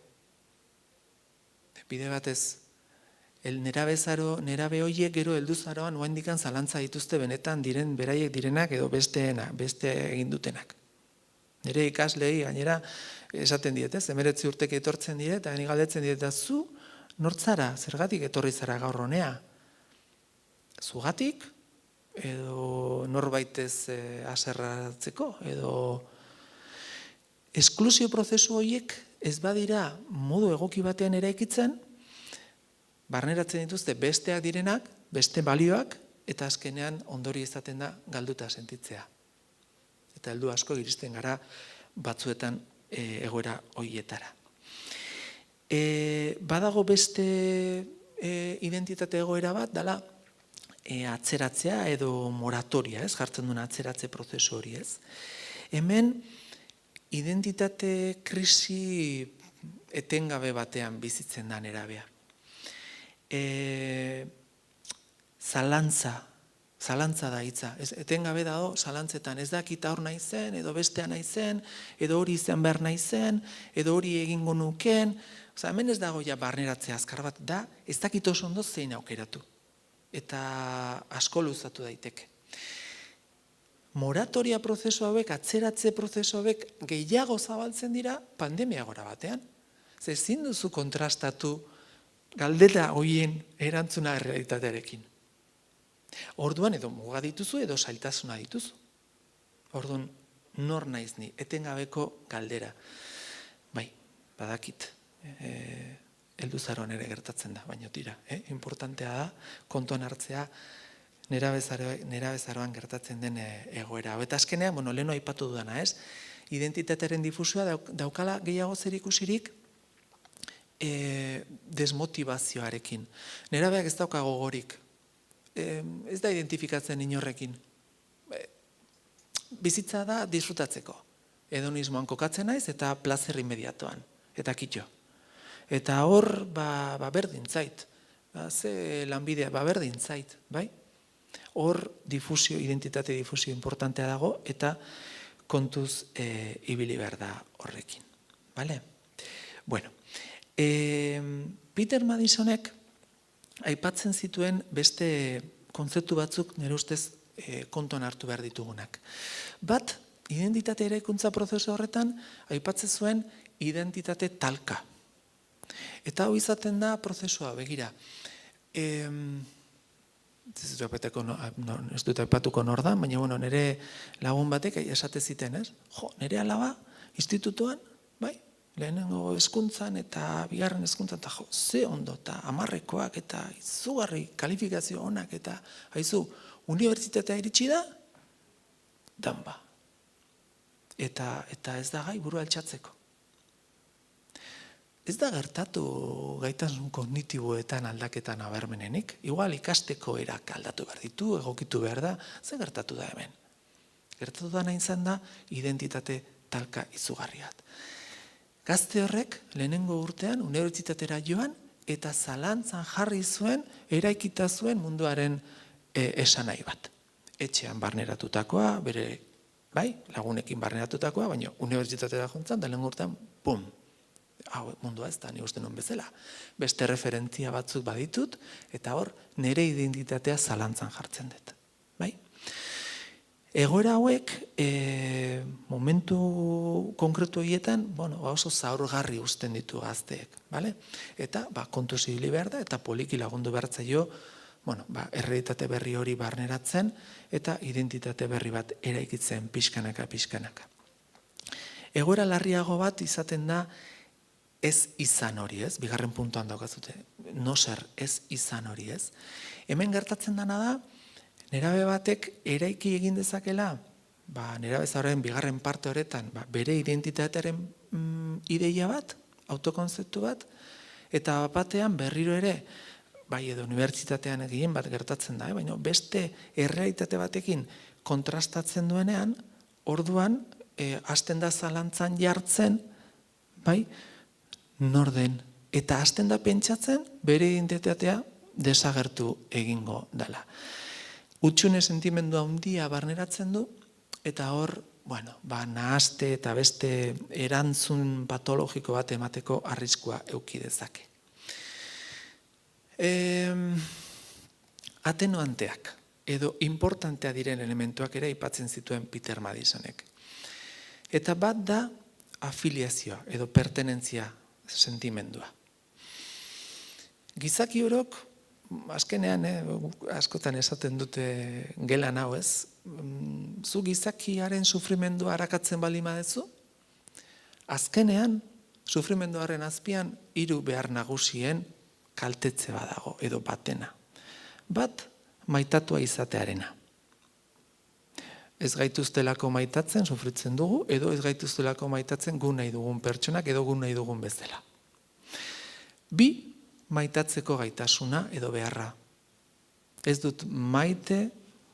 Bide batez, nerabe horiek gero helduzaroan oaindikan zalantza dituzte benetan beraiek direnak edo beste egin dutenak. Nire ikaslei gainera esaten diet, 19 urtek etortzen dire, eta gani galdetzen diet, da zu nortzara, zergatik etorri zara gaur honea? Zugatik, edo norbaitez haserratzeko, edo esklusio prozesu horiek ez badira modu egoki batean eraikitzen, barneratzen dituzte besteak direnak, beste balioak, eta azkenean ondori izaten da galduta sentitzea. Eta heldu asko iristen gara batzuetan egoera horietara. Badago beste identitate egoera bat, dela atzeratzea edo moratoria, ez? Jartzen duen atzeratze prozesu hori, ez? Hemen, identitate krisi etengabe batean bizitzen da nerabea. Zalantza da hitza. Etengabe dago zalantzetan. Ez dakit hor nahi zen, edo bestea nahi zen, edo hori izan behar nahi zen, edo hori egingo nuken. Hemen ez dago ja barneratzea azkar bat da, ez dakit oso ondo zein aukeratu. Eta asko luzatu daiteke. Moratoria prozesu hauek, atzeratze prozesu hauek gehiago zabaltzen dira pandemia gora batean. Ezin duzu kontrastatu galdera horien erantzuna errealitatearekin. Orduan edo muga dituzu edo zailtasuna dituzu. Orduan nor naiz ni, etengabeko galdera. Bai, badakit, helduzaroan ere gertatzen da, baina tira. Importantea da, kontuan hartzea, nerabezaroan gertatzen den egoera. Eta azkenean, leheno aipatu dudana, ez? Identitatearen difusioa daukala gehiago zer ikusirik desmotivazioarekin. Nerabeak ez dauka gogorik ez da identifikatzen inorrekin. Bizitza da disfrutatzeko. Hedonismoan kokatzen naiz eta plazer inmediatoan, eta kitxo. Eta hor, berdin zait. Ze lanbidea, berdin zait, bai? Hor identitate difusio importantea dago, eta kontuz ibili behar da horrekin. Bale? Bueno, Peter Madisonek aipatzen zituen beste kontzeptu batzuk nire ustez kontuan hartu behar ditugunak. Bat, identitate eraikuntza prozesu horretan aipatzen zuen identitate talka. Eta hau izaten da prozesua, begira. Ez dut aipatuko nor da, baina nire lagun batek esate ziten, ez? Nire alaba institutuan, bai? Lehenengo hezkuntzan eta bigarren hezkuntzan, eta ze ondo, eta 10ekoak, eta izugarri kalifikazio onak, eta haizu, unibertsitatea iritsi da, danba. Eta ez da gai burua altxatzeko. Ez da gertatu gaitasun kognitiboetan aldaketan nabarmenenik. Igual ikasteko erak aldatu behar ditu, egokitu behar da, ze gertatu da hemen. Gertatu da nahi izan da identitate talka izugarriat. Gazte horrek lehenengo urtean unibertsitatera joan eta zalantzan jarri zuen, eraikita zuen munduaren esanai bat. Etxean barneratutakoa, bere lagunekin barneratutakoa, baina unibertsitatera jontzan, da lehenengo urtean, pum! Hau, mundua ez da, ni uste non bezala. Beste referentzia batzuk baditut, eta hor, nire identitatea zalantzan jartzen dut. Egoera hauek, momentu konkretu horietan, oso zaurgarri uzten ditu gazteek. Eta, kontuz ibili behar da, eta poliki lagundu behartzaio, errealitate berri hori barneratzen, eta identitate berri bat eraikitzen pixkanaka. Egoera larriago bat izaten da, ez izan hori, ez? Bigarren puntuan daukazute. No ser, ez izan hori, ez? Hemen gertatzen dana da, nerabe batek eraiki egin dezakela, nerabe zaurren bigarren parte horretan, bere identitatearen ideia bat, autokonzeptu bat, eta batean berriro ere, edo unibertsitatean egin bat gertatzen da, baina beste errealitate batekin kontrastatzen duenean, orduan, hasten da zalantzan jartzen, norden, eta hasten da pentsatzen bere identitatea desagertu egingo dela. Utxune sentimendua handia barneratzen du, eta hor, nahaste eta beste erantzun patologiko bat emateko arriskua eduki dezake. Atenuanteak, edo importantea diren elementuak ere aipatzen zituen Peter Madisonek. Eta bat da afiliazioa, edo pertenentzia sentimendua. Gizaki orok, azkenean, askotan esaten dute gelan hau ez, zu gizakiaren sufrimendua harakatzen baldin baduzu, azkenean, sufrimenduaren azpian, 3 behar nagusien kaltetze badago, edo batena. Bat, maitatua izatearena. Ez gaituztelako maitatzen, sufritzen dugu, edo ez gaituztelako maitatzen gu nahi dugun pertsonak, edo gu nahi dugun bezala. 2, maitatzeko gaitasuna edo beharra. Ez dut maite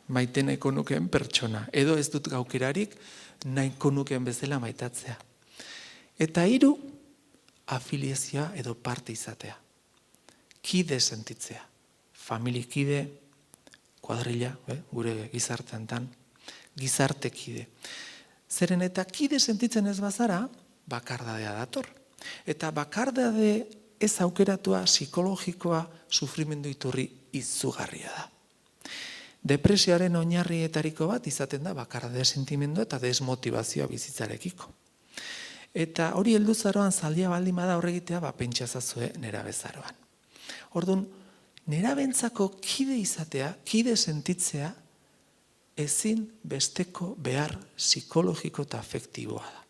nahiko nukeen pertsona, edo ez dut gaukerarik nahiko nukeen bezala maitatzea. Eta 3, afiliazioa edo parte izatea. Kide sentitzea. Familikide, kuadrilla, gure gizartean, gizartekide. Zeren eta kide sentitzen ez bazara, bakardadea dator. Eta bakardade ez aukeratua psikologikoa sufrimendu iturri izugarria da. Depresioaren oinarrietariko bat izaten da bakardade sentimendua eta desmotivazioa bizitzarekiko. Eta hori helduzaroan zaldia baldin bada horregitea, pentsazazue nerabezaroan. Orduan, nerabentzako kide izatea, kide sentitzea, ezin besteko behar psikologiko eta afektiboa da.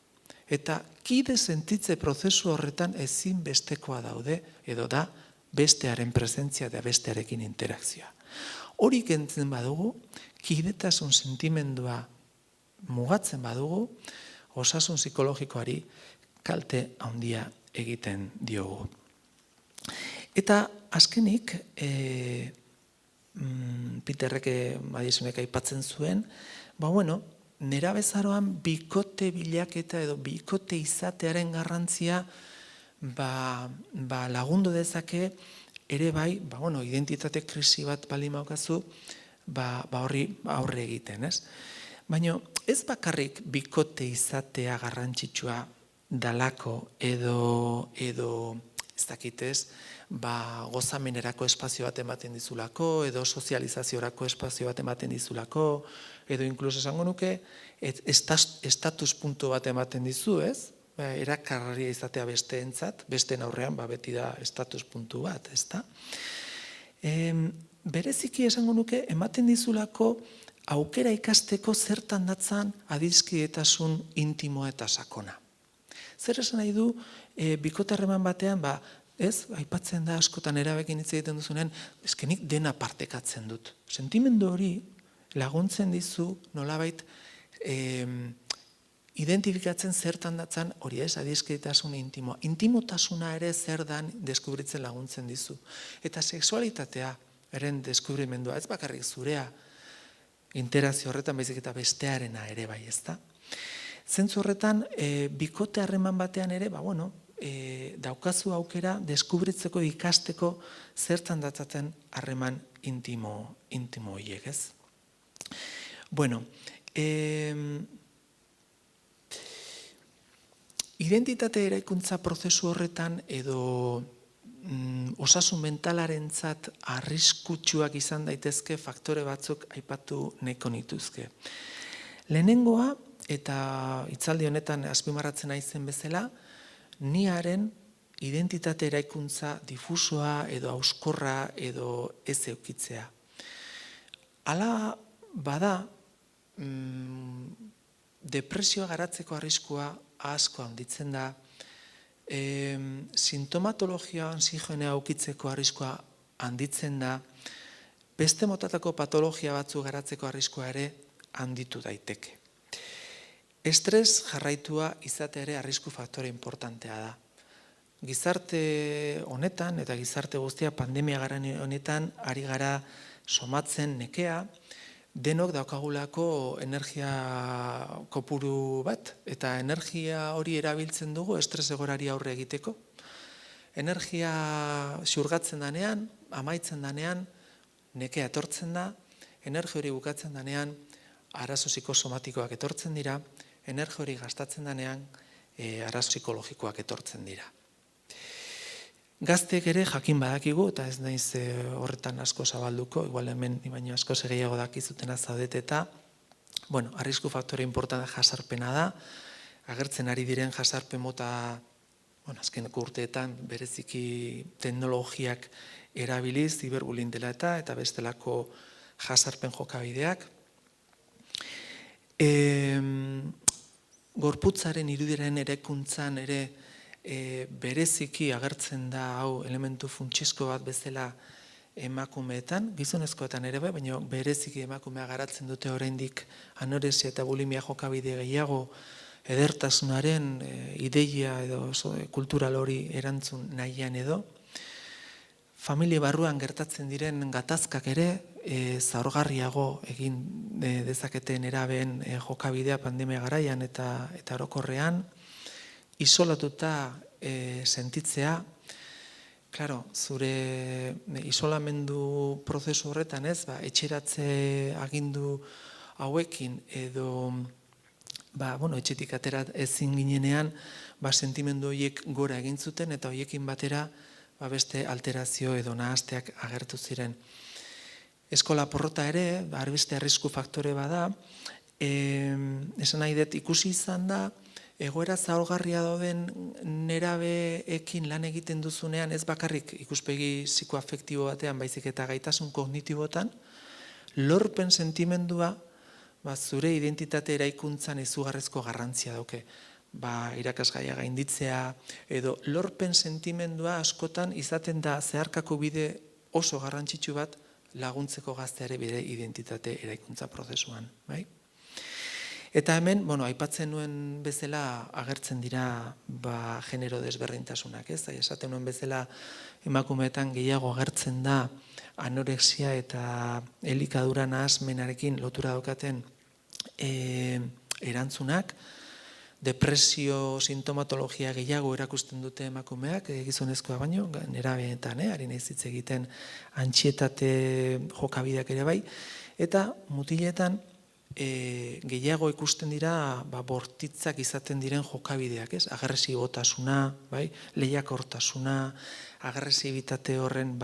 Eta kide sentitze prozesu horretan ezin bestekoa daude, edo da bestearen presentzia eta bestearekin interakzioa. Hori kentzen badugu, kidetasun sentimendua mugatzen badugu, osasun psikologikoari kalte handia egiten diogu. Eta azkenik, Peterrek Madisonek aipatzen zuen, bueno, nerabezaroan bikote bilaketa edo bikote izatearen garrantzia lagundu dezake ere bai, identitate krisi bat baldin badaukazu, horri aurre egiten, ez? Baina ez bakarrik bikote izatea garrantzitsua dalako edo ez dakitez, gozamenerako espazio bat ematen dizulako, edo sozializaziorako espazio bat ematen dizulako, edo inkluso esango nuke, estatus puntu bat ematen dizu, ez? Erakarria izatea besteentzat, besteen aurrean beti da estatus puntu bat, ez da? Bereziki esango nuke, ematen dizulako aukera ikasteko zertan datzan adiskidetasun intimoa eta sakona. Zer esan nahi du, bikote harreman batean, ez, aipatzen da askotan erabekin hitz egiten duzunen, nik dena partekatzen dut. Sentimendu hori laguntzen dizu nolabait identifikatzen zertan datzan hori ez, adiskidetasun intimoa. Intimotasuna ere zer dan deskubritzen laguntzen dizu. Eta sexualitatea eren deskubrimendua, ez bakarrik zurea interakzio horretan baizik eta bestearena ere bai, ez da? Zentzu horretan, bikote harreman batean ere, daukazu aukera deskubritzeko ikasteko zertan datzaten harreman intimo horiek, ez? Bueno, identitate eraikuntza prozesu horretan edo osasun mentalarentzat arriskutsuak izan daitezke faktore batzuk aipatu nahiko nituzke. Lehenengoa, eta hitzaldi honetan azpimarratzen naizen bezala, niaren identitate eraikuntza difusoa edo hauskorra edo ez eukitzea. Hala bada, depresioa garatzeko arriskua asko handitzen da, sintomatologia ansigenea aukitzeko arriskua handitzen da, beste motatako patologia batzu garatzeko arriskua ere handitu daiteke. Estres jarraitua izate ere arrisku faktore importantea da. Gizarte honetan eta gizarte guztia pandemia garan honetan ari gara somatzen nekea, denok daukagulako energia kopuru bat, eta energia hori erabiltzen dugu estres egoerari aurre egiteko. Energia xurgatzen danean, amaitzen danean, nekea etortzen da, energia hori bukatzen danean, arazo psikosomatikoak etortzen dira, energia hori gastatzen danean, arazo psikologikoak etortzen dira. Gazteek ere jakin badakigu, eta ez naiz horretan asko zabalduko, igual hemen baino asko gehiago dakizutena zaudete eta, arrisku faktore importante jasarpena da, agertzen ari diren jasarpen mota, azkeneko urteetan bereziki teknologiak erabiliz, ziberbullying dela eta bestelako jasarpen jokabideak. Gorputzaren irudiaren erekuntzan ere bereziki agertzen da hau elementu funtsezko bat bezala emakumeetan, gizonezkoetan ere bai, baina bereziki emakumea garatzen dute oraindik anoresia eta bulimia jokabide gehiago edertasunaren ideia edo kultural hori erantzun nahian edo. Familia barruan gertatzen diren gatazkak ere zaurgarriago egin dezaketen erabeen jokabidea pandemia garaian eta orokorrean, isolatuta sentitzea, claro, zure isolamendu prozesu horretan ez, etxeratze agindu hauekin edo etxetik atera ezin ginenean, sentimendu horiek gora egin zuten eta horiekin batera beste alterazio edo nahasteak agertu ziren. Eskola porrota ere, beste arrisku faktore bada, esan nahi dut ikusi izan da, egoera zaurgarria dauden nerabeekin lan egiten duzunean ez bakarrik ikuspegi psikoafektibo batean baizik eta gaitasun kognitibotan, lorpen sentimendua zure identitate eraikuntzan izugarrizko garrantzia dauke. Irakasgaia gainditzea edo lorpen sentimendua askotan izaten da zeharkako bide oso garrantzitsu bat laguntzeko gazteare bere identitate eraikuntza prozesuan. Eta hemen, aipatzen nuen bezala agertzen dira genero desberdintasunak, ez? Esaten nuen bezala emakumeetan gehiago agertzen da anorexia eta elikadura nahasmenarekin lotura daukaten erantzunak, depresio sintomatologia gehiago erakusten dute emakumeak, gizonezkoa baino, nerabeetan, ari naiz hitz egiten antsietate jokabideak ere bai, eta mutiletan gehiago ikusten dira bortitzak izaten diren jokabideak, ez? Agresibotasuna, lehiakortasuna, agresibitate horren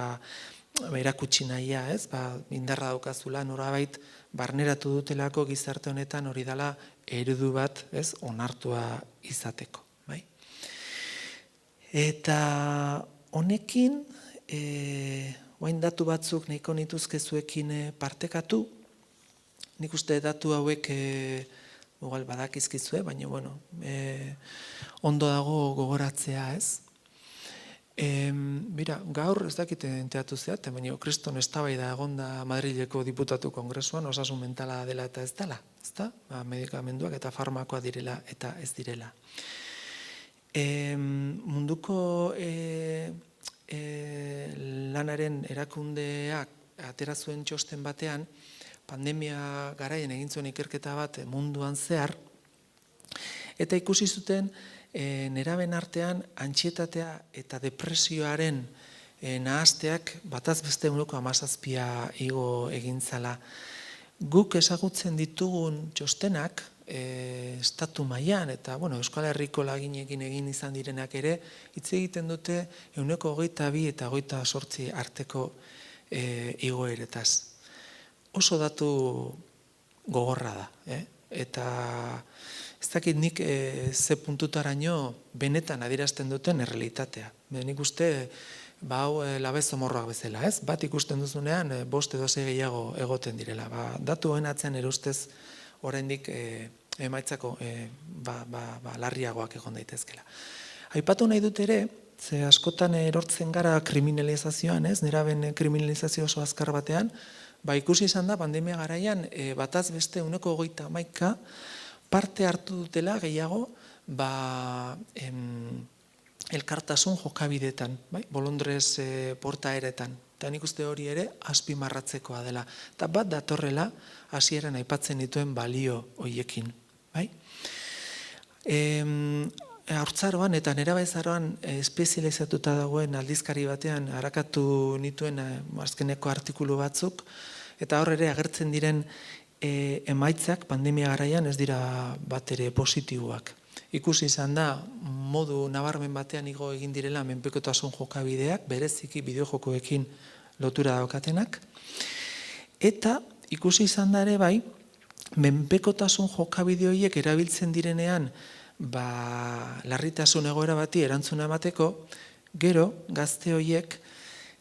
erakutsi nahia, ez? Indarra daukazula norabait barneratu dutelako gizarte honetan hori dela eredu bat, ez? Onartua izateko, bai? Eta honekin, orain datu batzuk nahiko nituzke zuekin partekatu. Nik uste datu hauek badakizkizue, baina ondo dago gogoratzea, ez? Gaur ez dakite enteatu zeat, baina kriston eztabaida egonda Madrileko diputatu kongresuan osasun mentala dela eta ez dela, ezta? Medikamenduak eta farmakoa direla eta ez direla. Munduko lanaren erakundeak atera zuen txosten batean, pandemia garaien egin zuen ikerketa bat munduan zehar, eta ikusi zuten neraben artean antsietatea eta depresioaren nahasteak bataz beste 17% igo egin zala. Guk ezagutzen ditugun txostenak, estatu mailan eta Euskal Herriko laginekin egin izan direnak ere, hitz egiten dute 22% eta 28% arteko igoeretaz. Oso datu gogorra da, eta ez dakit nik ze puntutaraino benetan adierazten duten errealitatea. Nik uste, hau labezo morroak bezala, ez? Bat ikusten duzunean, 5 edo 6 gehiago egoten direla. Datu hoen atzean erustez, oraindik emaitzako larriagoak egon daitezkela. Aipatu nahi dut ere, ze askotan erortzen gara kriminalizazioan, ez? Neraben kriminalizazio oso azkar batean, ikusi izan da, pandemia garaian, bataz beste 21% parte hartu dutela gehiago elkartasun jokabidetan, bolondrez portaeretan. Eta nik uste hori ere azpimarratzekoa dela. Eta bat datorrela hasieran aipatzen dituen balio horiekin. Haurtzaroan eta nerabezaroan espezializatuta dagoen aldizkari batean harakatu nituen azkeneko artikulu batzuk, eta hor ere agertzen diren emaitzak pandemia garaian ez dira bat ere positiboak. Ikusi izan da, modu nabarmen batean igo egin direla menpekotasun jokabideak, bereziki bideojokoekin lotura daukatenak, eta ikusi izan da ere bai, menpekotasun jokabide horiek erabiltzen direnean larritasun egoera bati erantzuna emateko, gero gazte horiek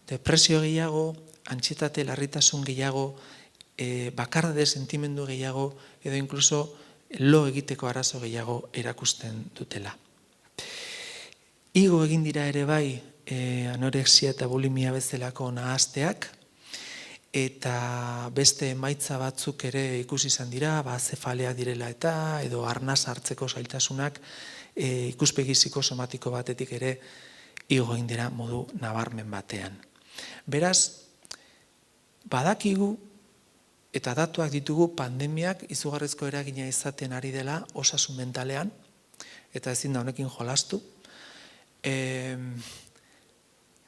depresio gehiago, antsietate larritasun gehiago, bakardade sentimendu gehiago, edo inkluso lo egiteko arazo gehiago erakusten dutela. Igo egin dira ere bai anorexia eta bulimia bezalako nahasteak, eta beste emaitza batzuk ere ikusi izan dira, zefalea direla eta edo arnaz hartzeko zailtasunak ikuspegi psikosomatiko batetik ere igo egin dira modu nabarmen batean. Beraz, badakigu eta datuak ditugu pandemiak izugarrizko eragina izaten ari dela osasun mentalean, eta ezin da honekin jolastu.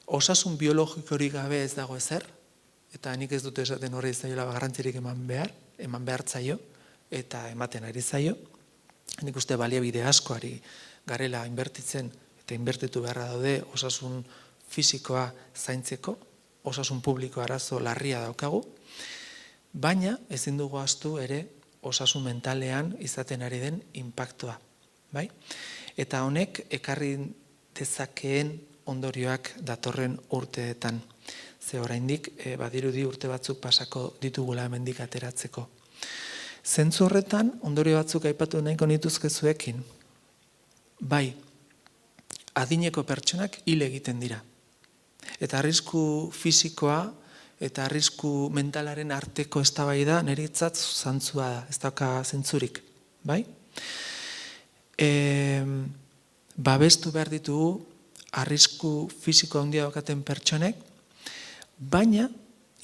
Osasun biologikorik gabe ez dago ezer, eta nik ez dute esaten horri zaiola garrantzirik eman behar zaio, eta ematen ari zaio. Nik uste baliabide askoari garela inbertitzen eta inbertitu beharra daude osasun fisikoa zaintzeko, osasun publiko arazo larria daukagu, baina ezin dugu ahaztu ere osasun mentalean izaten ari den inpaktua. Eta honek ekarri dezakeen ondorioak datorren urteetan. Ze oraindik badirudi urte batzuk pasako ditugula hemendik ateratzeko. Zentzu horretan, ondorio batzuk aipatu nahiko nituzke zuekin. Bai, adineko pertsonak hil egiten dira. Eta arrisku fisikoa eta arrisku mentalaren arteko eztabaida niretzat zantzua da, ez dauka zentzurik. bai? Babestu behar ditugu arrisku fisiko handia daukaten pertsonek, baina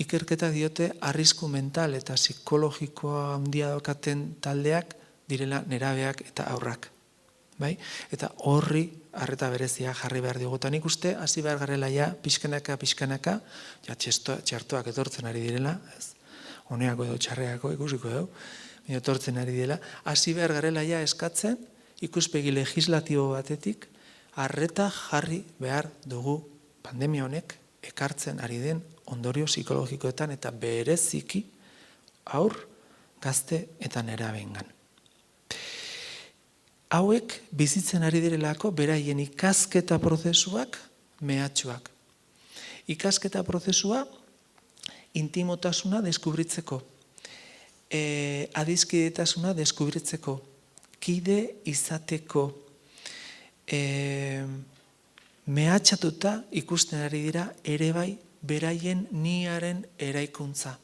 ikerketa diote arrisku mental eta psikologikoa handia daukaten taldeak direla nerabeak eta haurrak. Bai? Eta horri arreta berezia jarri behar dugu. Eta nik uste, hasi behar garela ja, pixkanaka, ja txartoak etortzen ari direla, ez? Honeako edo txarreako ikusiko edo, etortzen ari direla, hasi behar garela ja eskatzen, ikuspegi legislatibo batetik, arreta jarri behar dugu pandemia honek ekartzen ari den ondorio psikologikoetan eta bereziki haur, gazte eta nerabeengan. Hauek bizitzen ari direlako beraien ikasketa prozesuak mehatxuak. Ikasketa prozesua intimotasuna deskubritzeko, adiskidetasuna deskubritzeko, kide izateko, mehatxatuta ikusten ari dira ere bai beraien niaren eraikuntza.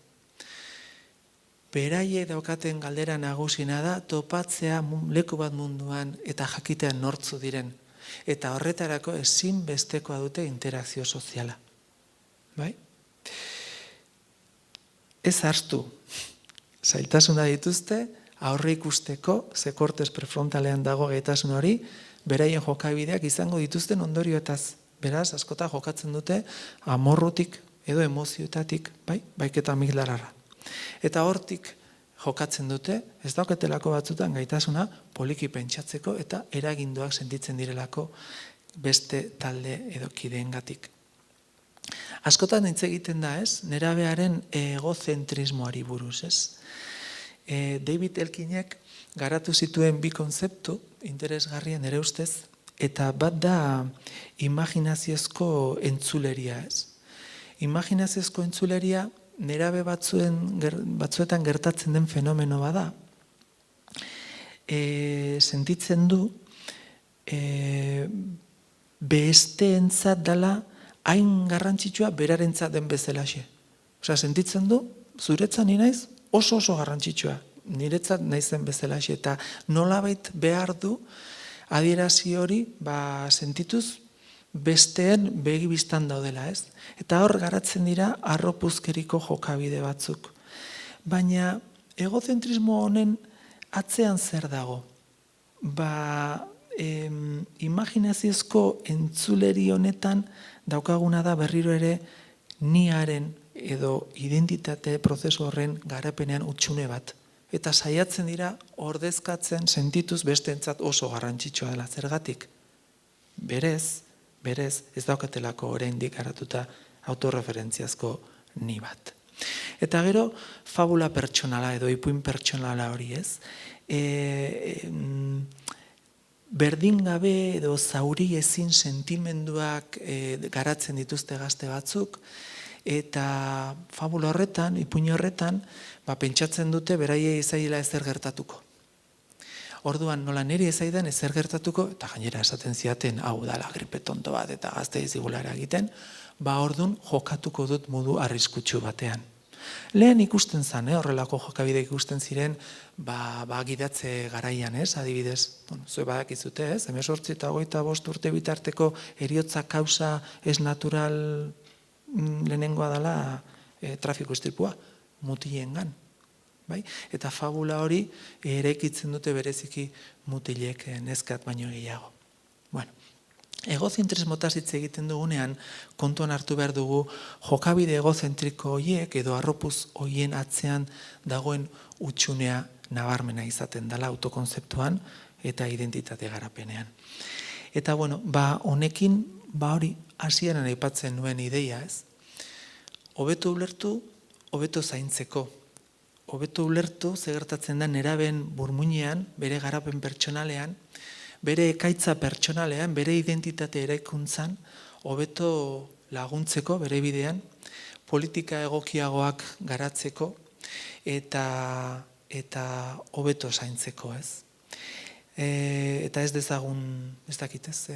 Beraiek daukaten galdera nagusina da topatzea leku bat munduan eta jakitean nortzu diren. Eta horretarako ezinbestekoa dute interakzio soziala. Bai? Ez hartu. Zailtasuna dituzte, aurre ikusteko, ze kortez prefrontalean dago gaitasun hori, beraien jokabideak izango dituzten ondorioetaz. Beraz, askota jokatzen dute amorrutik edo emozioetatik, bai? Baiketa amigdalara. Eta hortik jokatzen dute, ez dauketelako batzutan gaitasuna poliki pentsatzeko eta eraginduak sentitzen direlako beste talde edo kideengatik. Askotan hitz egiten da, ez? Nerabearen egozentrismoari buruz, ez? David Elkinek garatu zituen bi kontzeptu interesgarrien ere ustez, eta bat da imaginaziozko entzuleria, ez? Imaginaziozko entzuleria nerabe batzuetan gertatzen den fenomeno bada. Sentitzen du besteentzat dela hain garrantzitsua berarentzat den bezalaxe. Osea, sentitzen du, zuretzat ni naiz oso garrantzitsua, niretzat naizen bezalaxe, eta nolabait behar du adierazi hori, sentituz, besteen begibistan daudela, ez? Eta hor garatzen dira arropuzkeriko jokabide batzuk. Baina egozentrismo honen atzean zer dago? Imaginaziozko entzuleri honetan daukaguna da berriro ere niaren edo identitate prozesu horren garapenean hutsune bat. Eta saiatzen dira ordezkatzen sentituz besteentzat oso garrantzitsua dela. Zergatik? Berez, ez daukatelako oraindik garatuta autorreferentziazko ni bat. Eta gero, fabula pertsonala edo ipuin pertsonala hori, ez? Berdin gabe edo zauri ezin sentimenduak garatzen dituzte gazte batzuk, eta fabula horretan, ipuin horretan, pentsatzen dute beraiei zaiela ezer gertatuko. Orduan, nola niri ezaidan ezer gertatuko, eta gainera esaten ziaten, hau dala gripe tonto bat eta gazte izigulara egiten, orduan jokatuko dut modu arriskutsu batean. Lehen ikusten zen, horrelako jokabide ikusten ziren, gidatze garaian, adibidez, zue badakizute, 18 eta 25 urte bitarteko heriotza kausa ez natural lehenengoa dela trafiko istripua, mutilengan. Eta fabula hori eraikitzen dute bereziki mutilek neskat baino gehiago. Egozentrismotaz hitz egiten dugunean, kontuan hartu behar dugu jokabide egozentriko horiek edo arropuz horien atzean dagoen hutsunea nabarmena izaten dela autokonzeptuan eta identitate garapenean. Eta honekin, hori hasieran aipatzen nuen ideia, ez? Hobeto ulertu, hobeto zaintzeko. Hobeto ulertu, gertatzen da nerabeen burmuinean, bere garapen pertsonalean, bere ekaitza pertsonalean, bere identitate eraikuntzan, hobeto laguntzeko, bere bidean, politika egokiagoak garatzeko, eta hobeto zaintzeko, ez? Eta ez dezagun, ez dakitez,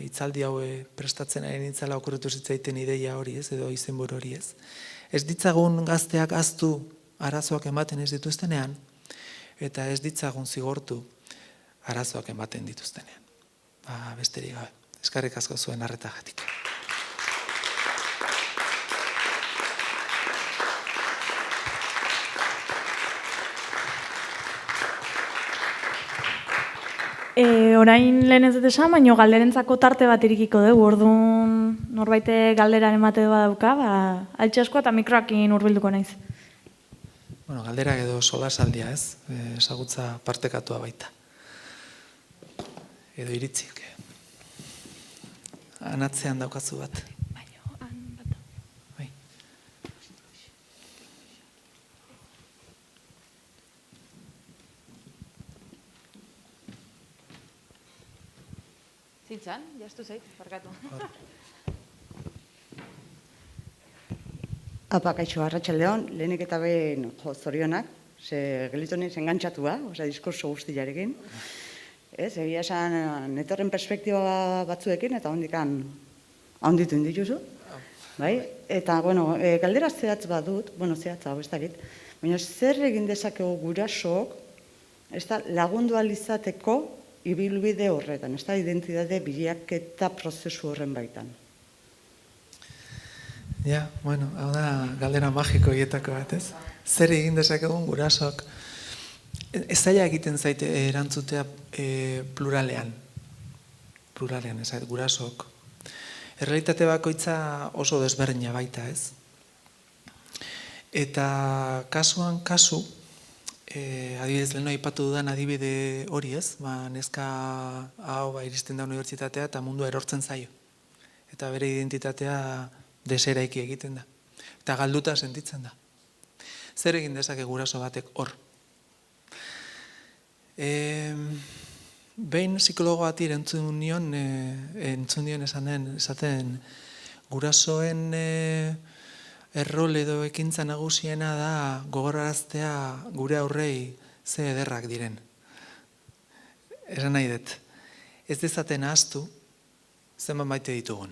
hitzaldi hau prestatzen ari nintzala okurritu zitzaiten ideia hori, ez, edo izenburu hori, ez. Ez ditzagun gazteak ahaztu arazoak ematen ez dituztenean, eta ez ditzagun zigortu arazoak ematen dituztenean. Besterik gabe, eskerrik asko zuen arretagatik. Orain lehen ez dut esan, baina galderentzako tarte bat irikiko dugu, orduan norbaite galderan emate badauka, altxe asko eta mikroakin hurbilduko naiz. Galderak edo solasaldia ez, ezagutza partekatua baita. Edo iritzik. Anatzean daukazu bat. Zintzan, jaztu zait, barkatu. Kaixo, arratsaldeon, lehenik eta behin zorionak, ze gelditu nien engantxatua, diskurso guztiarekin. Egia esan, netorren perspektiba batzuekin, eta honditu indituzu. Eta, galdera zehatz bat dut, zehatz hau ez dakit, baina zer egin dezakegu gurasook, ez da lagundu alizateko ibilbide horretan, ez da identitate bilaketa prozesu horren baitan. Hau da galdera magiko hietako bat, ez? Zer egin dezakegun gurasok? Ez zaila egiten zaite erantzutea pluralean. Pluralean, ez zait, gurasok. Errealitate bakoitza oso desberdina baita, ez? Eta kasuan kasu, adibidez, leheno aipatu dudan adibide hori, ez? Neska hau iristen da unibertsitatea eta mundua erortzen zaio. Eta bere identitatea deseraiki egiten da. Eta galduta sentitzen da. Zer egin dezake guraso batek hor? Behin psikologo bati entzun dion esaten gurasoen errol edo ekintza nagusiena da gogoraraztea gure aurrei ze ederrak diren. Esan nahi dut, ez dezaten ahaztu zenbat maite ditugun.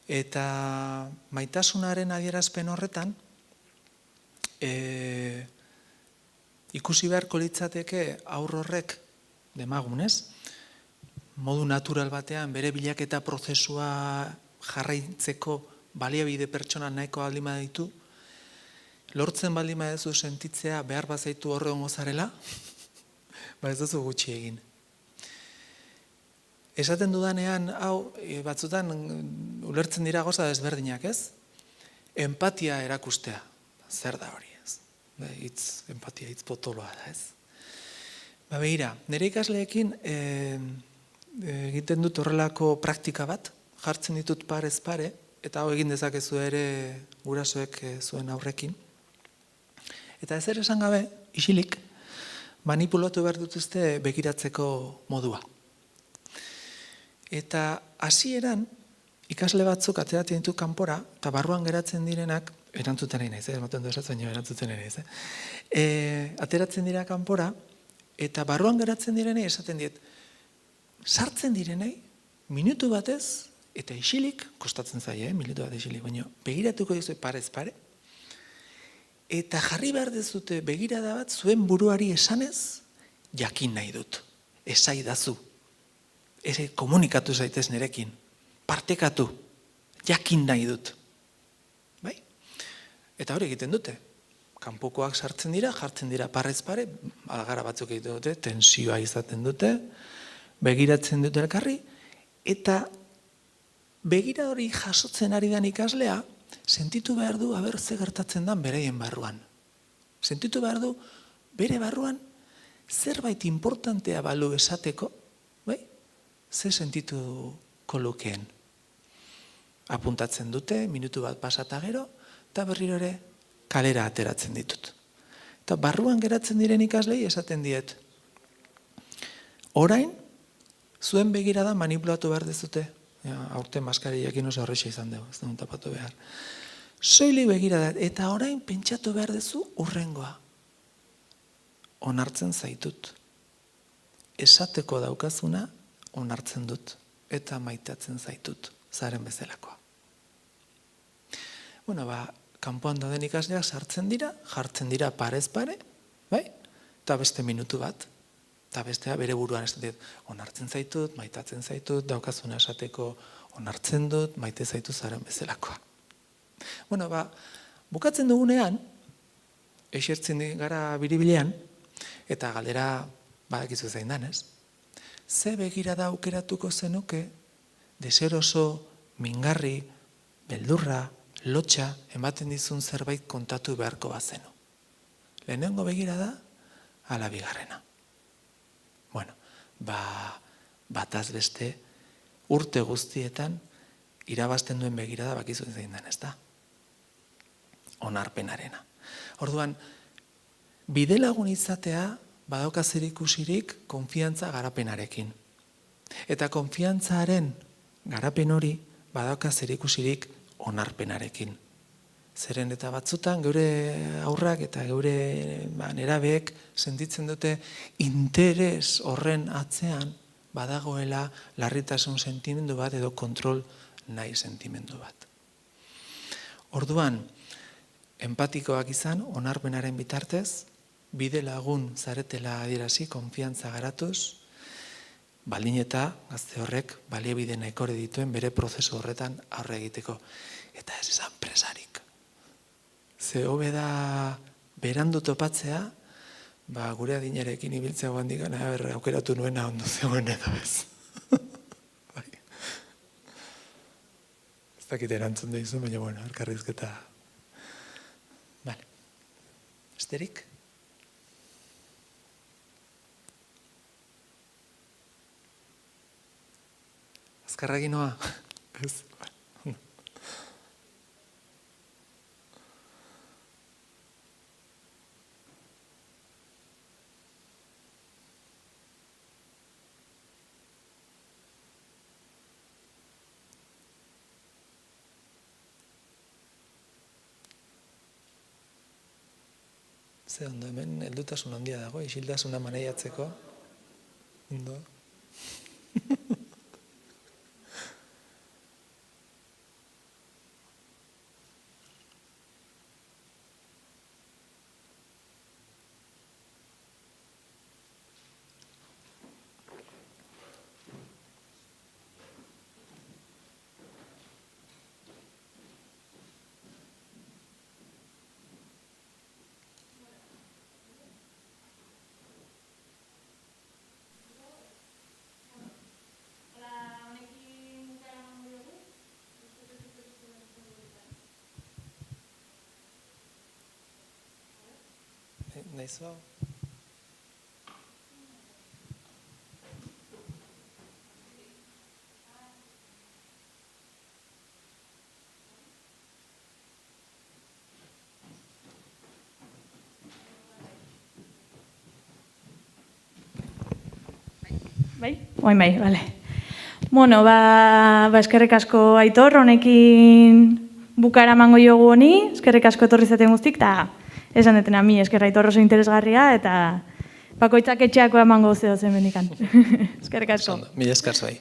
Eta maitasunaren adierazpen horretan, ikusi beharko litzateke aur horrek, demagunez, modu natural batean bere bilaketa prozesua jarraitzeko baliabide pertsona nahiko baldin baditu, lortzen baldin badezu sentitzea behar bazaitu horre ongozarela, ez duzu gutxi egin. Esaten dudanean, hau, batzutan ulertzen dira goza desberdinak, ez? Empatia erakustea. Zer da hori, ez? Empatia, hitz potoloa da, ez? Begira, nire ikasleekin egiten dut horrelako praktika bat, jartzen ditut parez pare, eta hau egin dezakezu ere gurasoek zuen aurrekin. Eta ez ere esan gabe, isilik, manipulatu behar dutuzte begiratzeko modua. Eta hasieran ikasle batzuk ateratzen ditu kanpora, eta barruan geratzen direnak, erantzuten nahi naiz, ematen du esatzen jo, erantzuten nahi naiz. Ateratzen dira kanpora, eta barruan geratzen direnei esaten diet, sartzen direnei, minutu batez, eta isilik, kostatzen zaie, minutu bat isilik, baina begiratuko dizu parez pare, eta jarri behar dezute begirada bat zuen buruari esanez, jakin nahi dut, esaidazu. Komunikatu zaitez nerekin, partekatu, jakin nahi dut. Eta hori egiten dute. Kanpokoak sartzen dira, jartzen dira parrez pare, algara batzuk egiten dute, tensioa izaten dute, begiratzen dute elkarri, eta begira hori jasotzen ari den ikaslea, sentitu behar du aber ze gertatzen den bereien barruan. Sentitu behar du bere barruan zerbait importantea balu esateko, ze sentituko lukeen. Apuntatzen dute, minutu bat pasata gero, eta berriro ere kalera ateratzen ditut. Eta barruan geratzen diren ikaslei esaten diet, orain, zuen begirada manipulatu behar dezute, aurten maskariakin oso horreixa izan dugu, ez dut tapatu behar. Soili begirada, eta orain pentsatu behar dezu urrengoa. Onartzen zaitut. Esateko daukazuna, onartzen dut, eta maitatzen zaitut, zaren bezalakoa. Kanpoan dauden ikasleak sartzen dira, jartzen dira parez pare, eta beste minutu bat, eta bestea bere buruan esaten dut, onartzen zaitut, maitatzen zaitut, daukazuna esateko onartzen dut, maite zaitu zaren bezalakoa. Bueno, bukatzen dugunean, esertzen gara biribilean, eta galdera badakizu zein danez, ze begirada aukeratuko zenuke, deseroso, mingarri, beldurra, lotxa, ematen dizun zerbait kontatu beharko bazenu. Lehenengo begirada, ala bigarrena. Bueno, bataz beste, urte guztietan, irabazten duen begirada bakizu zein den, ez da? Onarpenarena. Orduan, bidelagun izatea badauka zerikusirik konfiantza garapenarekin. Eta konfiantzaren garapen hori badauka zerikusirik onarpenarekin. Zeren eta batzutan geure aurrak eta geure nerabeek sentitzen dute interes horren atzean badagoela larritasun sentimendu bat edo kontrol nahi sentimendu bat. Orduan, empatikoak izan, onarpenaren bitartez, bide lagun zaretela adierazi, konfiantza garatuz, baldin eta gazte horrek baliabide nahikore dituen bere prozesu horretan aurre egiteko. Eta ez esan presarik. Ze hobe da berandu topatzea, gure adinarekin ibiltzea guandik gana aukeratu nuena ondo zegoen edo ez. Ez dakit erantzun da izun, baina bueno, elkarrizketa. Vale. Esterik? Azkarragin noa? Ez? Ze ondo, hemen heldutasun handia dago, isiltasuna maneiatzeko. Ondo. Naizu hau? Bai? Oain bai, bale. Bueno, eskerrik asko Aitor, honekin bukara emango diogu honi, eskerrik asko etorri zaten guztik, eta esan detena mi eskerra Aitor oso interesgarria, eta bakoitzak etxeako emango zeo zen bendikan. Eskerrik asko. Mila esker zuai.